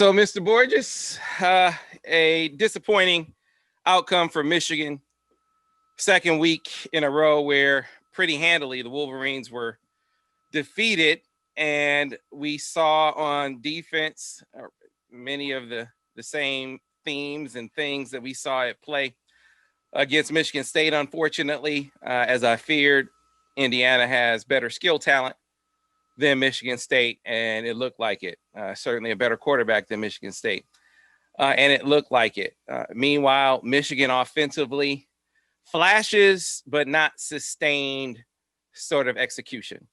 So, Mr. Borges, a disappointing outcome for Michigan. Second week in a row where pretty handily the Wolverines were defeated, and we saw on defense many of the same themes and things that we saw at play against Michigan State. Unfortunately, as I feared, Indiana has better skill talent than Michigan State, and it looked like it. Certainly a better quarterback than Michigan State, and it looked like it. Meanwhile, Michigan offensively flashes, but not sustained sort of execution.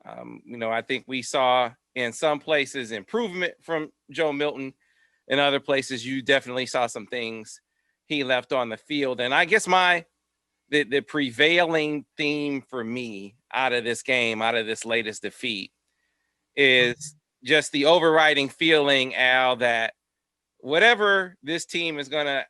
I think we saw in some places improvement from Joe Milton. In other places, you definitely saw some things he left on the field. And I guess the prevailing theme for me out of this game, out of this latest defeat, is just the overriding feeling, Al, that whatever this team is going to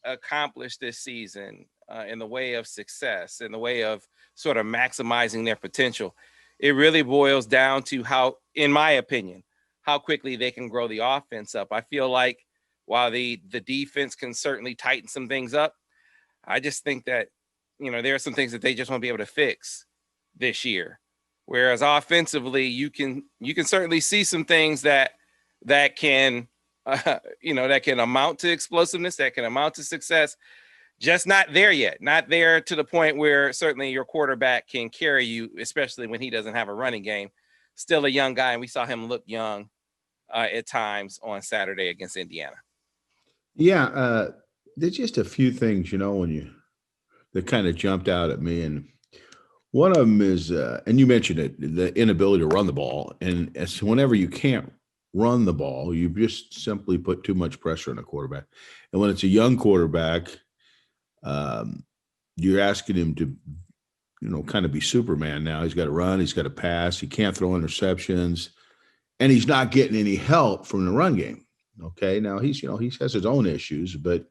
accomplish this season in the way of success, in the way of sort of maximizing their potential, it really boils down to how, in my opinion, how quickly they can grow the offense up. I feel like while the defense can certainly tighten some things up, I just think that, there are some things that they just won't be able to fix this year. Whereas offensively, you can certainly see some things that can, that can amount to explosiveness, that can amount to success. Just not there yet. Not there to the point where certainly your quarterback can carry you, especially when he doesn't have a running game. Still a young guy, and we saw him look young at times on Saturday against Indiana. Yeah, there's just a few things, that kind of jumped out at me, and one of them is, and you mentioned it, the inability to run the ball. And as whenever you can't run the ball, you just simply put too much pressure on a quarterback. And when it's a young quarterback, you're asking him to, kind of be Superman now. He's got to run, he's got to pass, he can't throw interceptions, and he's not getting any help from the run game. Okay, now he has his own issues, but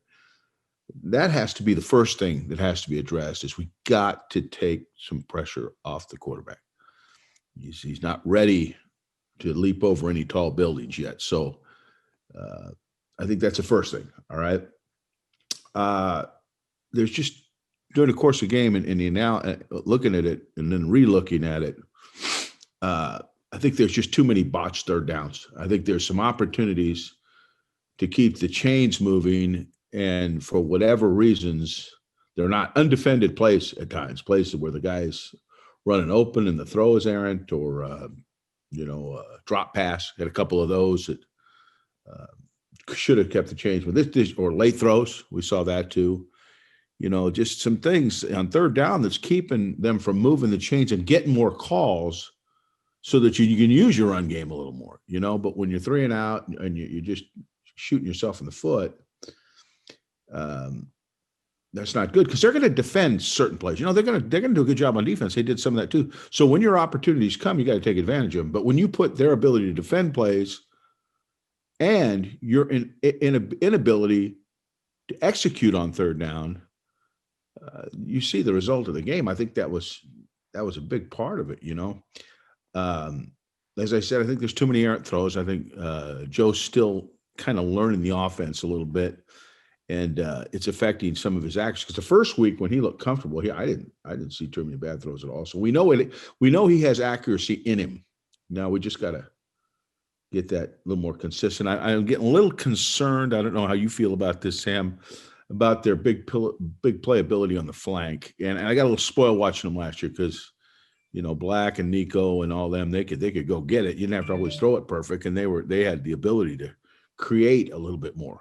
that has to be the first thing that has to be addressed. Is we got to take some pressure off the quarterback. He's not ready to leap over any tall buildings yet. So I think that's the first thing. All right. There's just during the course of the game and now looking at it and then re-looking at it, I think there's just too many botched third downs. I think there's some opportunities to keep the chains moving, and for whatever reasons, they're not undefended plays at times, places where the guy's running open and the throw is errant, or drop pass. Had a couple of those that should have kept the change. But this or late throws, we saw that too. Just some things on third down that's keeping them from moving the chains and getting more calls, so that you can use your run game a little more. But when you're 3 and out and you're just shooting yourself in the foot, that's not good, because they're going to defend certain plays. They're going to do a good job on defense. They did some of that too. So when your opportunities come, you got to take advantage of them. But when you put their ability to defend plays and your inability to execute on third down, you see the result of the game. I think that was a big part of it. As I said, I think there's too many errant throws. I think Joe's still kind of learning the offense a little bit. And it's affecting some of his actions. Because the first week when he looked comfortable, I didn't see too many bad throws at all. So we know he has accuracy in him. Now we just got to get that a little more consistent. I'm getting a little concerned. I don't know how you feel about this, Sam, about their big playability on the flank. And I got a little spoiled watching them last year because, Black and Nico and all them, they could go get it. You didn't have to always throw it perfect, and they had the ability to create a little bit more.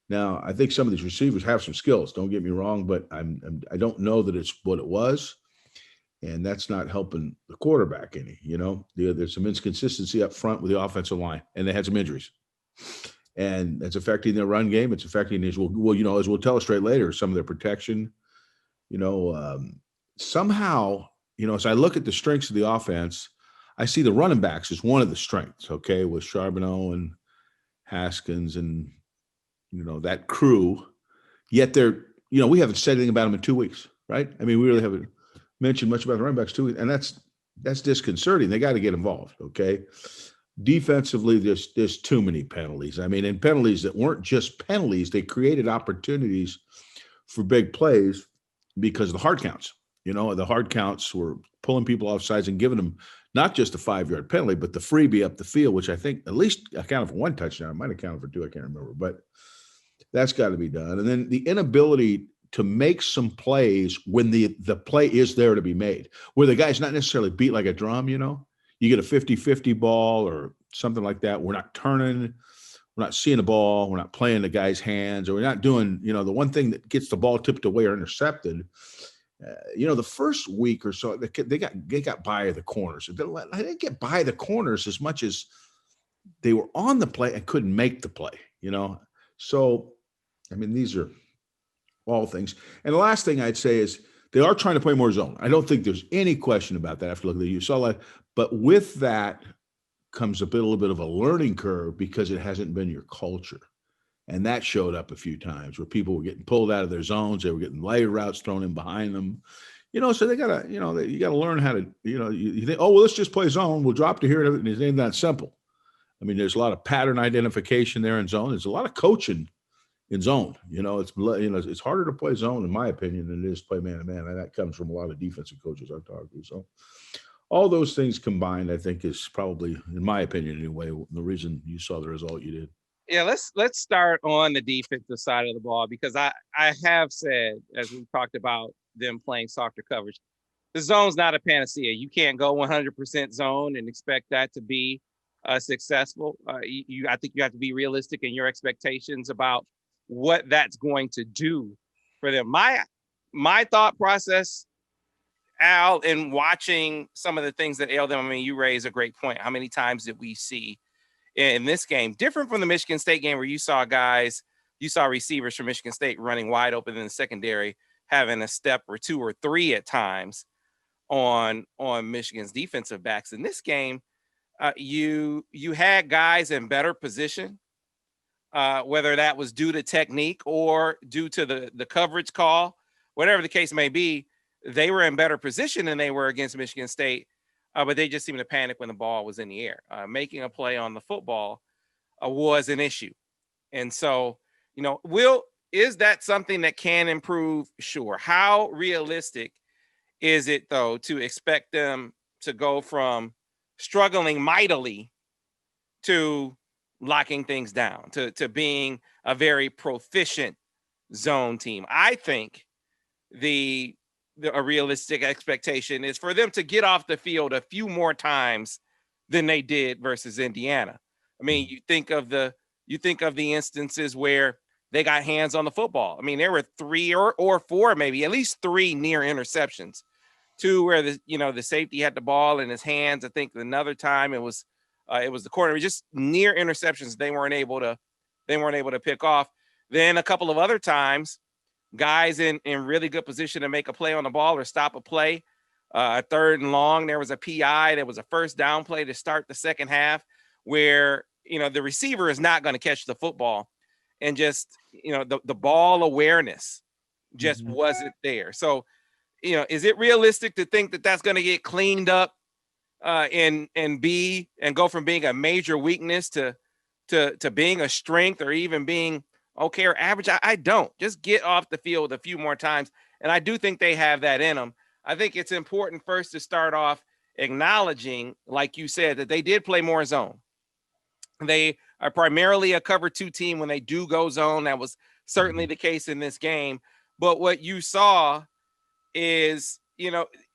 Now, I think some of these receivers have some skills, don't get me wrong, but I don't know that it's what it was, and that's not helping the quarterback any. There's some inconsistency up front with the offensive line, and they had some injuries, and it's affecting their run game. It's affecting as we'll tell straight later, some of their protection. Somehow, as I look at the strengths of the offense, I see the running backs as one of the strengths. Okay, with Charbonneau and Haskins and that crew, yet we haven't said anything about them in 2 weeks, right? I mean, we really haven't mentioned much about the running backs 2 weeks, and that's disconcerting. They got to get involved, okay? defensively, there's too many penalties. I mean, and penalties that weren't just penalties, they created opportunities for big plays because the hard counts. You know, the hard counts were pulling people off sides and giving them not just a 5-yard penalty, but the freebie up the field, which I think at least accounted for one touchdown. It might have counted for two. I can't remember, but that's got to be done. And then the inability to make some plays when the play is there to be made, where the guy's not necessarily beat like a drum, you know, you get a 50-50 ball or something like that. We're not turning, we're not seeing the ball, we're not playing the guy's hands, or we're not doing, you know, the one thing that gets the ball tipped away or intercepted. You know, the first week or so, they got by the corners. They didn't get by the corners as much as they were on the play and couldn't make the play, you know. So, I mean, these are all things. And the last thing I'd say is they are trying to play more zone. I don't think there's any question about that after looking at you saw that. But with that comes a little bit of a learning curve because it hasn't been your culture. And that showed up a few times where people were getting pulled out of their zones. They were getting layer routes thrown in behind them. You know, so they got to, you know, you got to learn how to, you know, you think, oh, well, let's just play zone. We'll drop to here. And it ain't that simple. I mean, there's a lot of pattern identification there in zone. There's a lot of coaching in zone. You know, it's harder to play zone, in my opinion, than it is to play man to man. And that comes from a lot of defensive coaches I've talked to. So all those things combined, I think, is probably, in my opinion anyway, the reason you saw the result you did. Yeah, let's start on the defensive side of the ball, because I have said, as we talked about them playing softer coverage, the zone's not a panacea. You can't go 100% zone and expect that to be successful. I think you have to be realistic in your expectations about what that's going to do for them. My thought process, Al, in watching some of the things that ail them, I mean, you raise a great point. How many times did we see in this game, different from the Michigan State game, where you saw receivers from Michigan State running wide open in the secondary, having a step or two or three at times on Michigan's defensive backs. In this game, you had guys in better position, whether that was due to technique or due to the coverage call, whatever the case may be. They were in better position than they were against Michigan State. But they just seemed to panic when the ball was in the air. Making a play on the football was an issue. And so, you know, is that something that can improve? Sure. How realistic is it, though, to expect them to go from struggling mightily to locking things down, to being a very proficient zone team? I think a realistic expectation is for them to get off the field a few more times than they did versus Indiana. I mean, you think of the instances where they got hands on the football. I mean, there were 3 or 4, maybe at least 3 near interceptions. 2 where the safety had the ball in his hands. I think another time it was the corner. It was just near interceptions they weren't able to pick off. Then a couple of other times, guys in really good position to make a play on the ball or stop a play. A 3rd and long, there was a PI. There was a first down play to start the second half where, the receiver is not going to catch the football, and just, the ball awareness just wasn't there. So, is it realistic to think that that's going to get cleaned up and go from being a major weakness to being a strength, or even being okay or average? I don't. Just get off the field a few more times. And I do think they have that in them. I think it's important first to start off acknowledging, like you said, that they did play more zone. They are primarily a cover 2 team when they do go zone. That was certainly the case in this game. But what you saw is,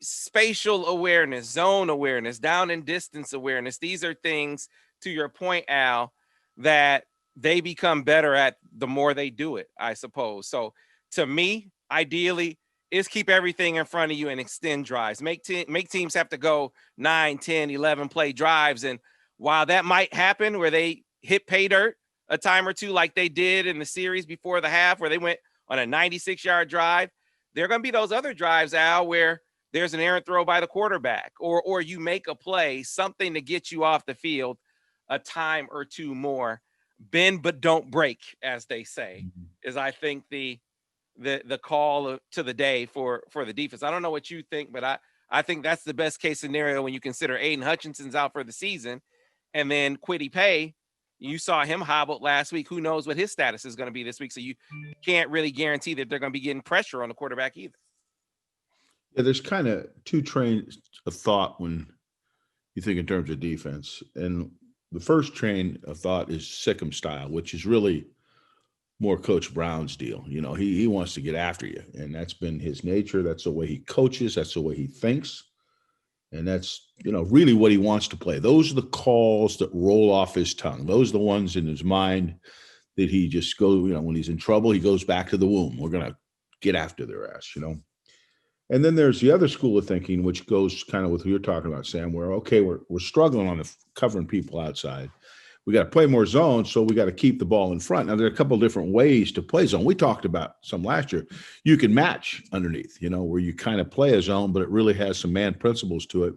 spatial awareness, zone awareness, down and distance awareness. These are things, to your point, Al, that they become better at the more they do it, I suppose. So to me, ideally, is keep everything in front of you and extend drives. Make teams have to go 9, 10, 11 play drives. And while that might happen where they hit pay dirt a time or two, like they did in the series before the half, where they went on a 96-yard drive, there are going to be those other drives, Al, where there's an errant throw by the quarterback, or you make a play, something to get you off the field a time or two more. Bend but don't break, as they say, is, I think, the call to the day for the defense. I don't know what you think, but I think that's the best case scenario when you consider Aiden Hutchinson's out for the season, And then Kwity Paye, you saw him hobbled last week. Who knows what his status is going to be this week? So you can't really guarantee that they're going to be getting pressure on the quarterback either. Yeah, there's kind of two trains of thought when you think in terms of defense. And the first train of thought is Sikkim style, which is really more Coach Brown's deal. You know, he wants to get after you, and that's been his nature. That's the way he coaches. That's the way he thinks. And that's, you know, really what he wants to play. Those are the calls that roll off his tongue. Those are the ones in his mind that he just goes, you know, when he's in trouble, he goes back to the womb. We're going to get after their ass, you know. And then there's the other school of thinking, which goes kind of with what you're talking about, Sam, where, okay, we're struggling on the covering people outside. We got to play more zone, so we got to keep the ball in front. Now, there are a couple of different ways to play zone. We talked about some last year. You can match underneath, you know, where you kind of play a zone, but it really has some man principles to it.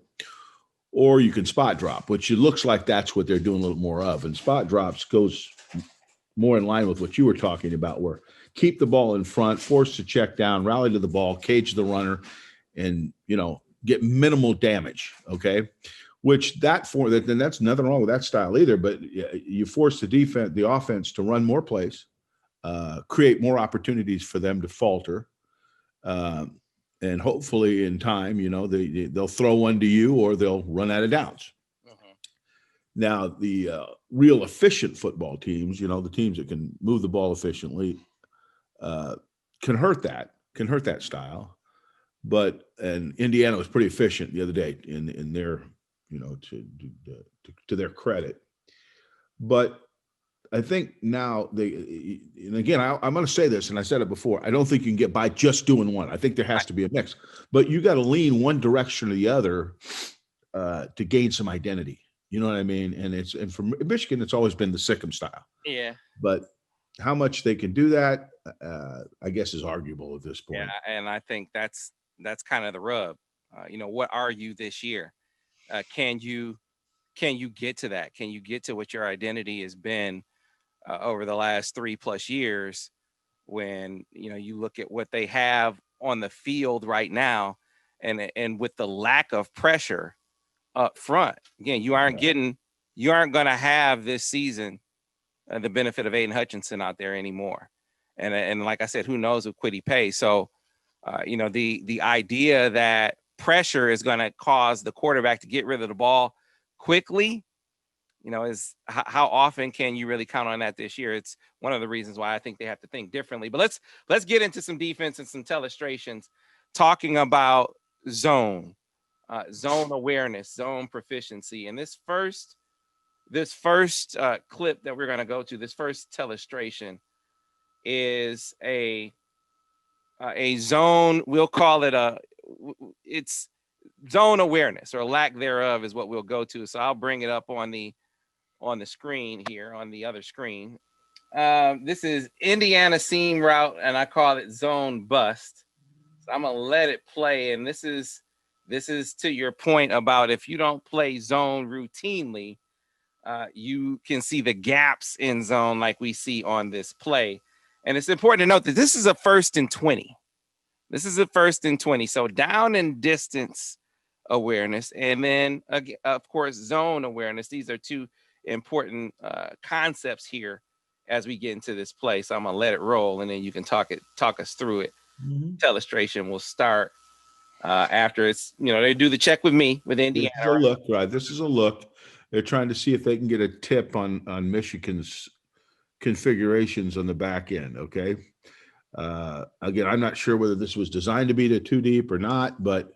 Or you can spot drop, which it looks like that's what they're doing a little more of. And spot drops goes more in line with what you were talking about, where keep the ball in front, force the check down, rally to the ball, cage the runner, and, you know, get minimal damage, okay? Which then that's nothing wrong with that style either, but you force the offense to run more plays, create more opportunities for them to falter, and hopefully in time, you know, they'll throw one to you or they'll run out of downs. Now, the real efficient football teams, you know, the teams that can move the ball efficiently, can hurt that style. And Indiana was pretty efficient the other day in their, you know, to their credit. But I think now and again, I'm going to say this, and I said it before, I don't think you can get by just doing one. I think there has to be a mix, but you got to lean one direction or the other to gain some identity. You know what I mean? And for Michigan, it's always been the Sikkim style. Yeah. But how much they can do that, I guess, is arguable at this point. Yeah, and I think that's kind of the rub. You know, what are you this year? Can you get to that? Can you get to what your identity has been over the last 3+ years? When, you know, you look at what they have on the field right now, and with the lack of pressure up front, again, you aren't going to have this season the benefit of Aiden Hutchinson out there anymore. And like I said, who knows with Kwity Paye? So, you know, the idea that pressure is going to cause the quarterback to get rid of the ball quickly, you know, is how often can you really count on that this year? It's one of the reasons why I think they have to think differently. But let's get into some defense and some illustrations, talking about zone awareness, zone proficiency. And this first clip that we're going to go to, this first illustration, is a zone. We'll call it it's zone awareness, or lack thereof, is what we'll go to. So I'll bring it up on the screen here, on the other screen. This is Indiana seam route, and I call it zone bust. So I'm gonna let it play. And this is to your point about if you don't play zone routinely, you can see the gaps in zone like we see on this play. And it's important to note that this is a 1st and 20. This is a 1st and 20. So down and distance awareness, and then of course zone awareness. These are two important concepts here as we get into this play. So I'm gonna let it roll, and then you can talk us through it. Mm-hmm. Illustration will start after it's, you know, they do the check with me with Indiana. This is a look, right? This is a look. They're trying to see if they can get a tip on Michigan's configurations on the back end. Okay. Again, I'm not sure whether this was designed to be to too deep or not, but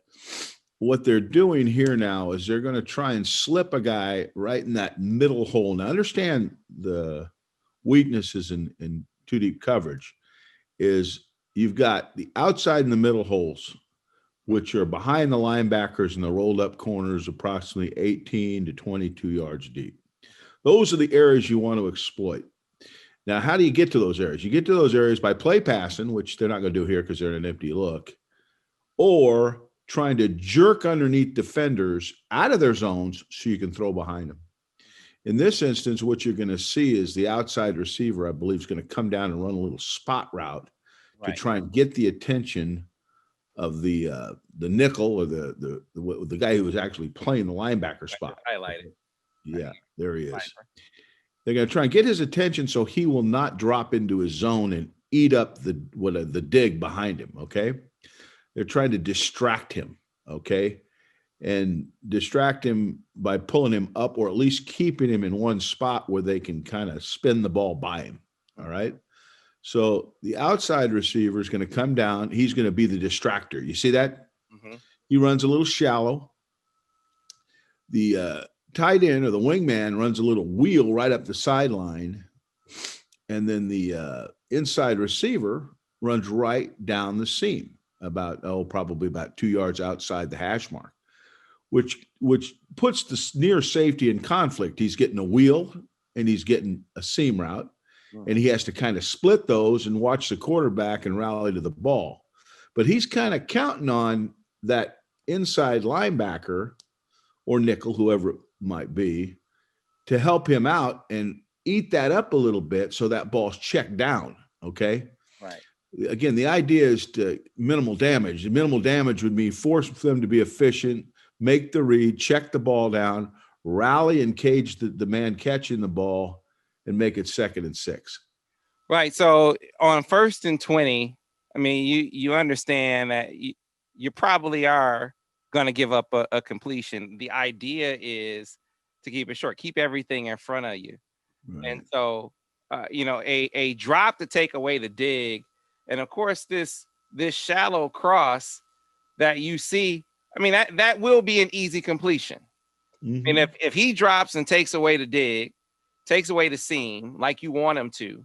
what they're doing here now is they're going to try and slip a guy right in that middle hole. Now, understand the weaknesses in too deep coverage is you've got the outside and the middle holes, which are behind the linebackers in the rolled up corners, approximately 18 to 22 yards deep. Those are the areas you want to exploit. Now, how do you get to those areas? You get to those areas by play passing, which they're not going to do here because they're in an empty look, or trying to jerk underneath defenders out of their zones so you can throw behind them. In this instance, what you're going to see is the outside receiver, I believe, is going to come down and run a little spot route to try and get the attention of the nickel, or the guy who was actually playing the linebacker spot. Highlighted. Yeah, there he is. They're going to try and get his attention so he will not drop into his zone and eat up the dig behind him. Okay, they're trying to distract him. Okay, and distract him by pulling him up, or at least keeping him in one spot where they can kind of spin the ball by him. All right. So the outside receiver is going to come down. He's going to be the distractor. You see that? Mm-hmm. He runs a little shallow. The tight end or the wingman runs a little wheel right up the sideline. And then the inside receiver runs right down the seam probably about 2 yards outside the hash mark, which puts the near safety in conflict. He's getting a wheel and he's getting a seam route. And he has to kind of split those and watch the quarterback and rally to the ball. But he's kind of counting on that inside linebacker or nickel, whoever it might be, to help him out and eat that up a little bit so that ball's checked down, okay? Right. Again, the idea is to minimal damage. The minimal damage would mean force them to be efficient, make the read, check the ball down, rally and cage the man catching the ball, and make it 2nd and 6. Right. So on 1st and 20, I mean, you understand that you probably are going to give up a completion. The idea is to keep it short, keep everything in front of you. Right. And so, a drop to take away the dig. And of course, this shallow cross that you see, I mean, that will be an easy completion. Mm-hmm. And if he drops and takes away the dig, takes away the seam like you want him to,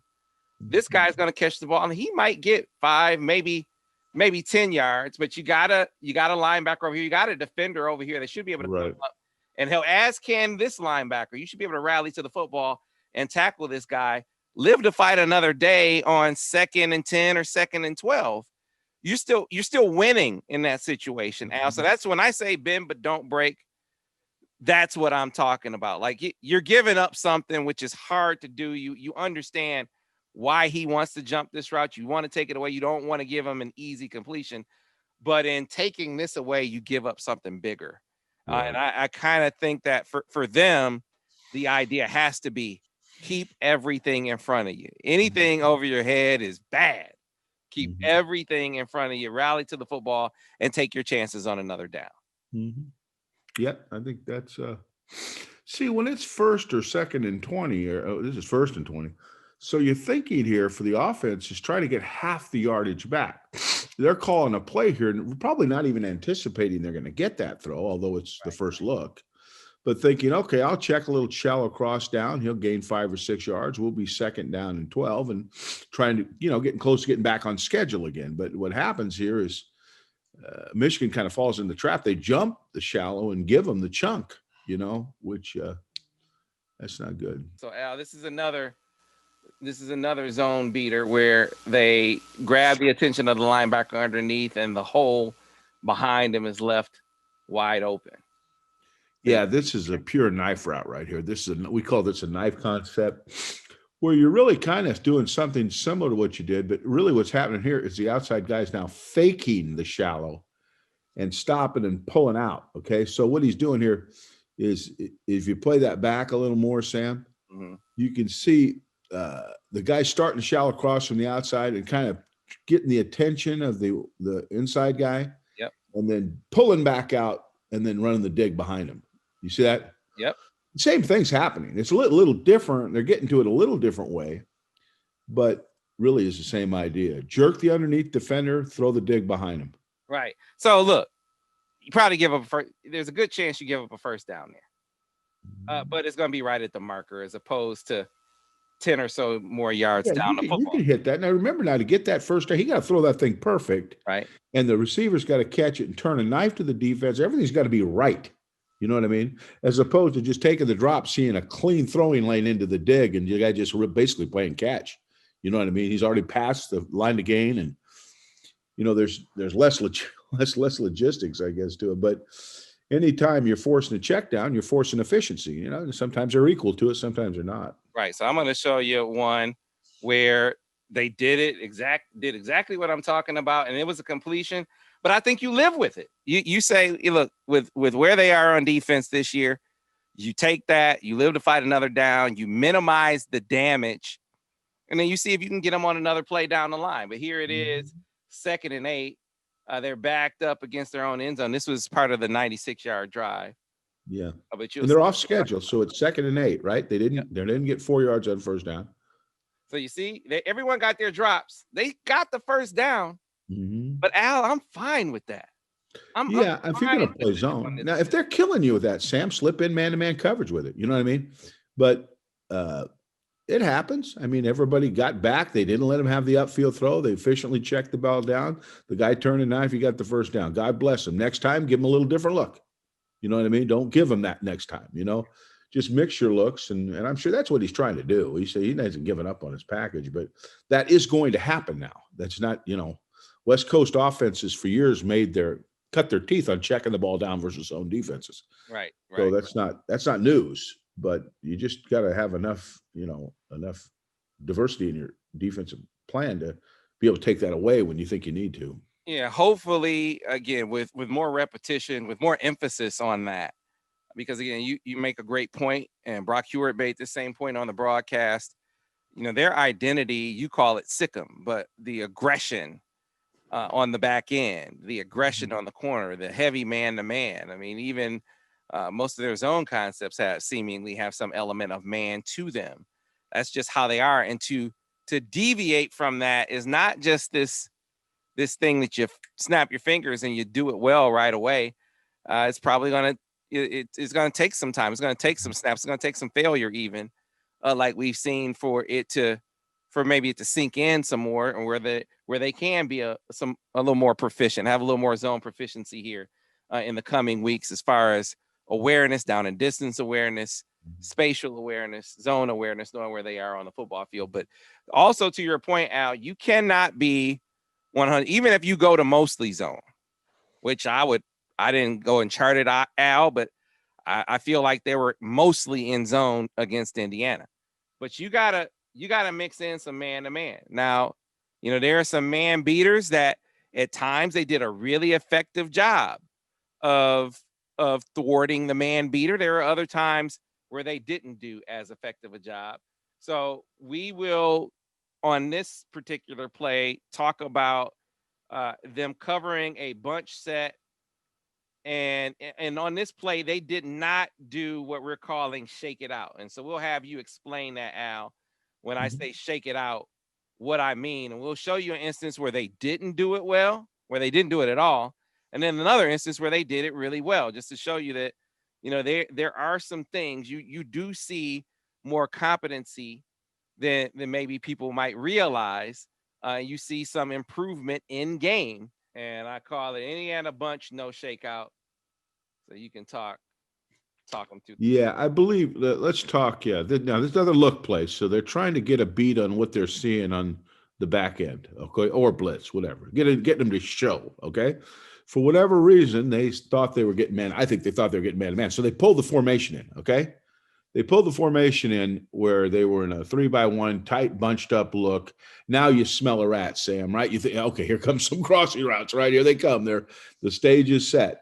this guy's going to catch the ball and he might get 5, maybe 10 yards, but you got a linebacker over here. You got a defender over here that should be able to come up, and as can this linebacker. You should be able to rally to the football and tackle this guy, live to fight another day on 2nd and 10 or 2nd and 12. You're still winning in that situation, Al. So that's when I say bend but don't break. That's what I'm talking about. Like you're giving up something which is hard to do. You understand why he wants to jump this route. You want to take it away. You don't want to give him an easy completion. But in taking this away, you give up something bigger. Right. And I kind of think that for them, the idea has to be keep everything in front of you. Anything over your head is bad. Keep everything in front of you. Rally to the football and take your chances on another down. Mm-hmm. Yeah, I think that's see, when it's 1st or 2nd and 20, or this is 1st and 20. So you're thinking here for the offense is trying to get half the yardage back. They're calling a play here and probably not even anticipating they're going to get that throw, although it's the first look. But thinking, okay, I'll check a little shallow cross down. He'll gain 5 or 6 yards. We'll be 2nd down and 12 and trying to, getting close to getting back on schedule again. But what happens here is Michigan kind of falls in the trap. They jump the shallow and give them the chunk, which that's not good. So Al, this is another zone beater where they grab the attention of the linebacker underneath and the hole behind him is left wide open. Yeah, this is a pure knife route right here. We call this a knife concept, where you're really kind of doing something similar to what you did, but really what's happening here is the outside guy is now faking the shallow and stopping and pulling out. Okay, so what he's doing here is, if you play that back a little more, Sam, you can see the guy starting the shallow cross from the outside and kind of getting the attention of the inside guy, and then pulling back out and then running the dig behind him. You see that? Yep. Same thing's happening. It's a little different. They're getting to it a little different way, but really is the same idea. Jerk the underneath defender, throw the dig behind him. Right. So look, you probably give up there's a good chance you give up a first down there, but it's going to be right at the marker as opposed to 10 or so more yards down the football. You can hit that. Now remember, to get that first down, he got to throw that thing perfect. Right. And the receiver's got to catch it and turn a knife to the defense. Everything's got to be right. You know what I mean? As opposed to just taking the drop, seeing a clean throwing lane into the dig, and you guy just basically playing catch. You know what I mean? He's already passed the line to gain, and there's less logistics, I guess, to it. But anytime you're forcing a check down, you're forcing efficiency. Sometimes they're equal to it, sometimes they're not. Right. So I'm going to show you one where they did exactly what I'm talking about, and it was a completion. But I think you live with it. You say, look, with where they are on defense this year, You take that, you live to fight another down, you minimize the damage, and then you see if you can get them on another play down the line. But here it is, 2nd and 8. They're backed up against their own end zone. This was part of the 96-yard drive. Yeah. But And they're off schedule, so it's 2nd and 8, right? They didn't get 4 yards on first down. So you see, everyone got their drops. They got the first down. Mm-hmm. But Al, I'm fine with that. If you're going to play zone. Now, if they're killing you with that, Sam, slip in man-to-man coverage with it. You know what I mean? But it happens. I mean, everybody got back. They didn't let him have the upfield throw. They efficiently checked the ball down. The guy turned a knife. He got the first down. God bless him. Next time, give him a little different look. You know what I mean? Don't give him that next time, Just mix your looks, and I'm sure that's what he's trying to do. He hasn't given up on his package, but that is going to happen now. That's not, West Coast offenses for years cut their teeth on checking the ball down versus zone defenses. Right. So that's not news, but you just got to have enough diversity in your defensive plan to be able to take that away when you think you need to. Yeah, hopefully, again, with more repetition, with more emphasis on that, because again, you make a great point, and Brock Hewitt made the same point on the broadcast. Their identity, you call it Sikkim, but the aggression on the back end, the aggression on the corner, the heavy man-to-man. I mean, even most of their zone concepts seemingly have some element of man to them. That's just how they are. And to deviate from that is not just this thing that you snap your fingers and you do it well right away. It's probably it's going to take some time. It's going to take some snaps. It's going to take some failure even, like we've seen for maybe it to sink in some more, and where they can be a little more proficient, have a little more zone proficiency here in the coming weeks, as far as awareness, down and distance awareness, spatial awareness, zone awareness, knowing where they are on the football field. But also, to your point, Al, you cannot be 100, even if you go to mostly zone, which I didn't go and chart it, Al, but I feel like they were mostly in zone against Indiana. But you gotta mix in some man-to-man. Now, there are some man beaters that at times they did a really effective job of thwarting the man beater. There are other times where they didn't do as effective a job. So we will, on this particular play, talk about them covering a bunch set. And on this play, they did not do what we're calling shake it out. And so we'll have you explain that, Al. When I say shake it out, what I mean, and we'll show you an instance where they didn't do it well, where they didn't do it at all, and then another instance where they did it really well, just to show you that, there are some things you do see more competency than maybe people might realize. You see some improvement in game, and I call it Indiana bunch, no shakeout. So you can talk them through. Yeah, I believe let's talk. Yeah, now there's another look play. So they're trying to get a beat on what they're seeing on the back end, okay, or blitz, whatever. Get them to show, okay. For whatever reason, they thought they were getting man. I think they thought they were getting man-to-man. So they pulled the formation in, okay. They pulled the formation in where they were in a 3-by-1 tight, bunched up look. Now you smell a rat, Sam, right? You think, okay, here comes some crossing routes, right? Here they come. The stage is set.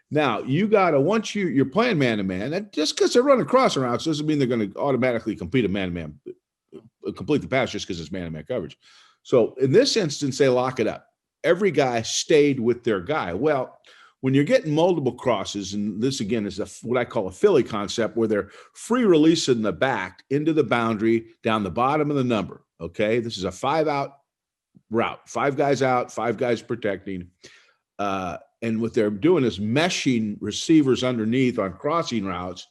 Now, you got to, once you're playing man-to-man, and just because they're running crossing routes doesn't mean they're going to automatically complete the pass just because it's man-to-man coverage. So in this instance, they lock it up. Every guy stayed with their guy. Well, when you're getting multiple crosses, and this again is what I call a Philly concept, where they're free releasing the back into the boundary down the bottom of the number, okay? This is a 5-out route. 5 guys out, 5 guys protecting. And what they're doing is meshing receivers underneath on crossing routes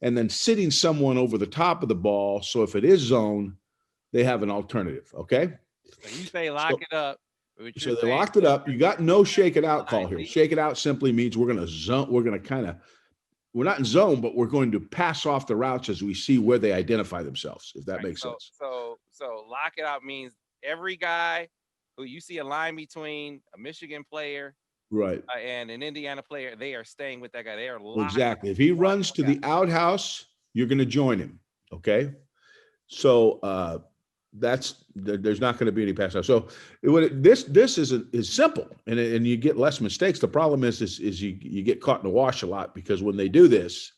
and then sitting someone over the top of the ball. So if it is zone, they have an alternative. Okay. So you say lock it up. So they locked it up. You got no shake it out call here. Shake it out simply means we're going to zone. We're going to we're not in zone, but we're going to pass off the routes as we see where they identify themselves, if that makes sense. So lock it out means every guy who you see a line between a Michigan player, right, and an Indiana player, they are staying with that guy. They are locked. Exactly. If he runs to the outhouse, you're going to join him. Okay. So there's not going to be any pass out. So this is simple, and you get less mistakes. The problem is you get caught in the wash a lot, because when they do this,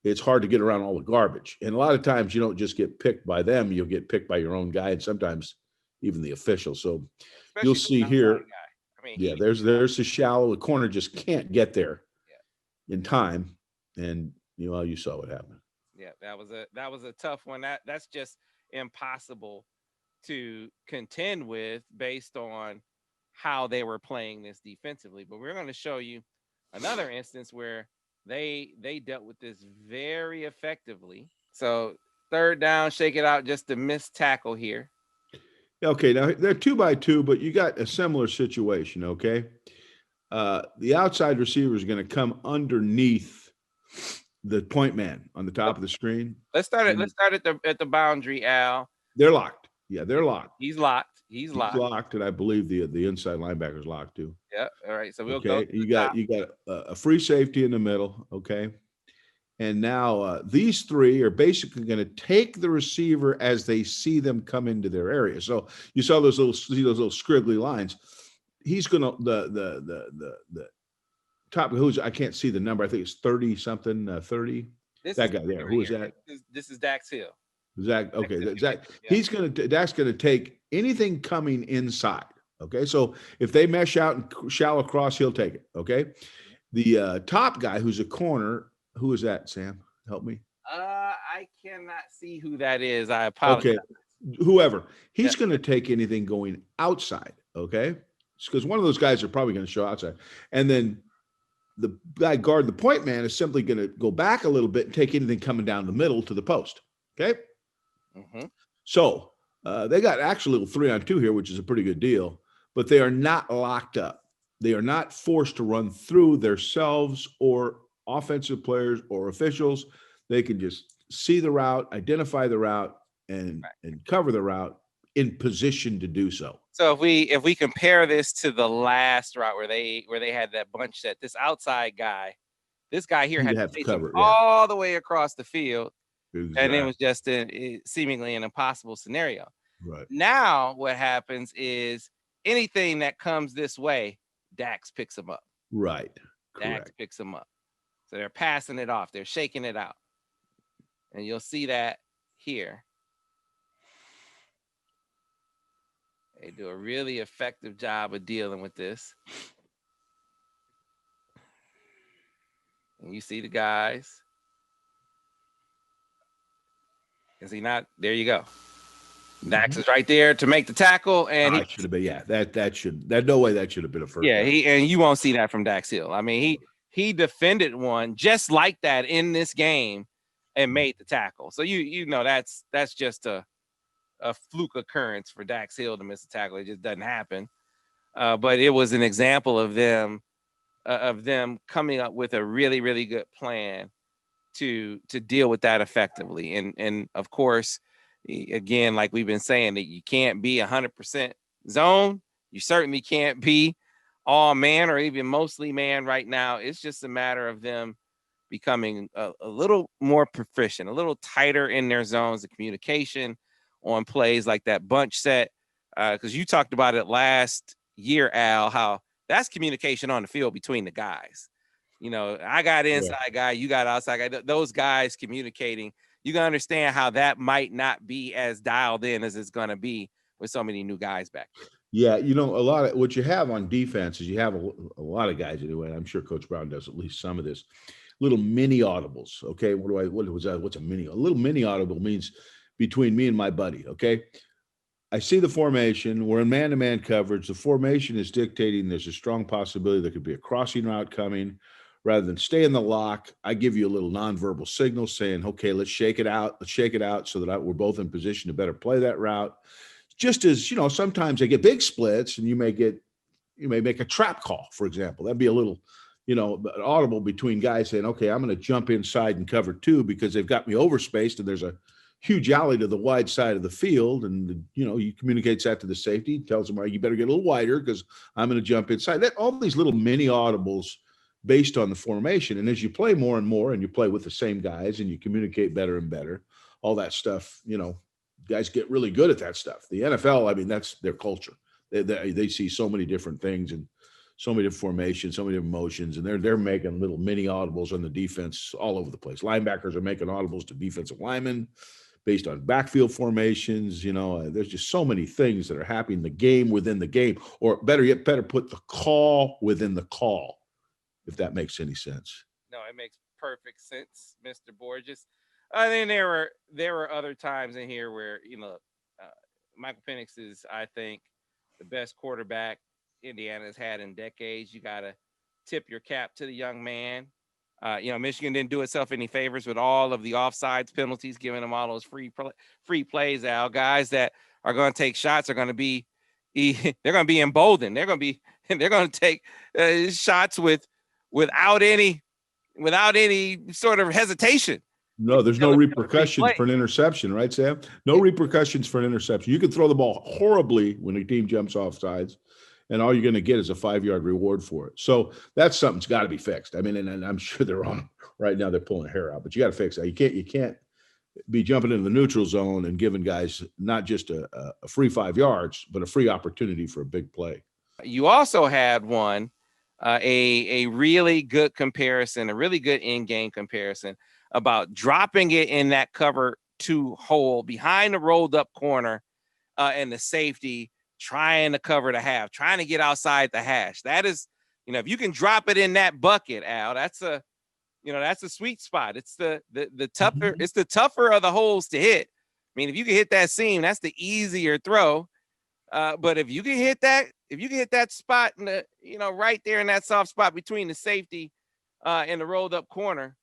it's hard to get around all the garbage. And a lot of times you don't just get picked by them, you'll get picked by your own guy, and sometimes even the official. So you'll especially see the outside here, guy. I mean, yeah, there's the shallow. The corner just can't get there in time, and you saw what happened. yeah, that was a tough one. That's just impossible to contend with based on how they were playing this defensively. But we're going to show you another instance where they dealt with this very effectively. So third down, shake it out, just a missed tackle here. Okay, now they're 2-by-2, but you got a similar situation. Okay, the outside receiver is going to come underneath the point man on the top of the screen. Let's start at the boundary, Al. They're locked. Yeah, they're locked. He's locked. He's locked, and I believe the inside linebacker's locked too. Yeah. All right. So we'll go. To you got a free safety in the middle. Okay, and now these three are basically going to take the receiver as they see them come into their area. So you saw those little scribbly lines. He's going to the top who's I can't see the number. I think it's 30 something 30. That guy there. Who is that? This is Dax Hill. Zach, okay, Zach. Yeah. Dak's gonna take anything coming inside. Okay, so if they mesh out and shallow cross, he'll take it. Okay, the top guy who's a corner, who is that? Sam, help me. I cannot see who that is. I apologize. Okay, whoever he's gonna take anything going outside. Okay, because one of those guys are probably gonna show outside, and then the guy guard the point man is simply gonna go back a little bit and take anything coming down the middle to the post. Okay. Mm-hmm. So they got actually a little 3-on-2 here, which is a pretty good deal, but they are not locked up. They are not forced to run through themselves or offensive players or officials. They can just see the route, identify the route, and cover the route in position to do so. So if we compare this to the last route where they had that bunch set, this outside guy, this guy here had to cover all the way across the field. Exactly. And it was just seemingly an impossible scenario. Right. Now what happens is anything that comes this way, Dax picks them up. Right. Dax picks them up. So they're passing it off. They're shaking it out. And you'll see that here. They do a really effective job of dealing with this. And you see the guys. Is he not? There you go. Dax is right there to make the tackle, and he should have been. Yeah, that no way that should have been a first. Yeah, and you won't see that from Dax Hill. I mean, he defended one just like that in this game and made the tackle. So you know that's just a fluke occurrence for Dax Hill to miss a tackle. It just doesn't happen. But it was an example of them coming up with a really, really good plan to deal with that effectively. And of course, again, like we've been saying, that you can't be 100% zone. You certainly can't be all man or even mostly man right now. It's just a matter of them becoming a little more proficient, a little tighter in their zones of communication on plays like that bunch set. Because you talked about it last year, Al, how that's communication on the field between the guys. You know, I got inside guy, you got outside guy. Those guys communicating, you can understand how that might not be as dialed in as it's going to be with so many new guys back there. Yeah, a lot of what you have on defense is you have a lot of guys anyway. I'm sure Coach Brown does at least some of this. Little mini audibles. Okay, what was that? What's a mini? A little mini audible means between me and my buddy. Okay, I see the formation. We're in man-to-man coverage. The formation is dictating there's a strong possibility there could be a crossing route coming. Rather than stay in the lock, I give you a little nonverbal signal saying, okay, let's shake it out. Let's shake it out so that we're both in position to better play that route. Just as, sometimes they get big splits and you may make a trap call, for example. That'd be a little, audible between guys saying, okay, I'm going to jump inside and cover two because they've got me overspaced and there's a huge alley to the wide side of the field. And, you communicates that to the safety, tells them, all right, you better get a little wider because I'm going to jump inside. All these little mini audibles based on the formation. And as you play more and more and you play with the same guys and you communicate better and better, all that stuff, guys get really good at that stuff. The NFL, I mean, that's their culture. They see so many different things. And so many different formations, so many different motions, and they're making little mini audibles on the defense all over the place. Linebackers are making audibles to defensive linemen based on backfield formations. There's just so many things that are happening, the game within the game, or better yet, better put the call within the call, if that makes any sense. No, it makes perfect sense, Mr. Borges. I think there were other times in here where Michael Penix is, I think, the best quarterback Indiana's had in decades. You got to tip your cap to the young man. Michigan didn't do itself any favors with all of the offsides penalties, giving them all those free plays out. Guys that are going to take shots are going to be they're going to be emboldened. They're going to take shots without any sort of hesitation. No, there's no repercussions for an interception, right, Sam? No repercussions for an interception. You can throw the ball horribly when a team jumps off sides, and all you're going to get is a 5-yard reward for it. So that's something's got to be fixed. I mean, and I'm sure they're on right now. They're pulling hair out, but you got to fix that. You can't be jumping into the neutral zone and giving guys not just a free 5 yards, but a free opportunity for a big play. You also had a really good comparison, a really good in-game comparison about dropping it in that cover 2 hole behind the rolled up corner and the safety trying to cover the half, trying to get outside the hash. That is, if you can drop it in that bucket, Al, that's a sweet spot. It's the tougher, it's the tougher of the holes to hit. I mean, if you can hit that seam, that's the easier throw. But if you can hit that spot in the, right there in that soft spot between the safety and the rolled up corner,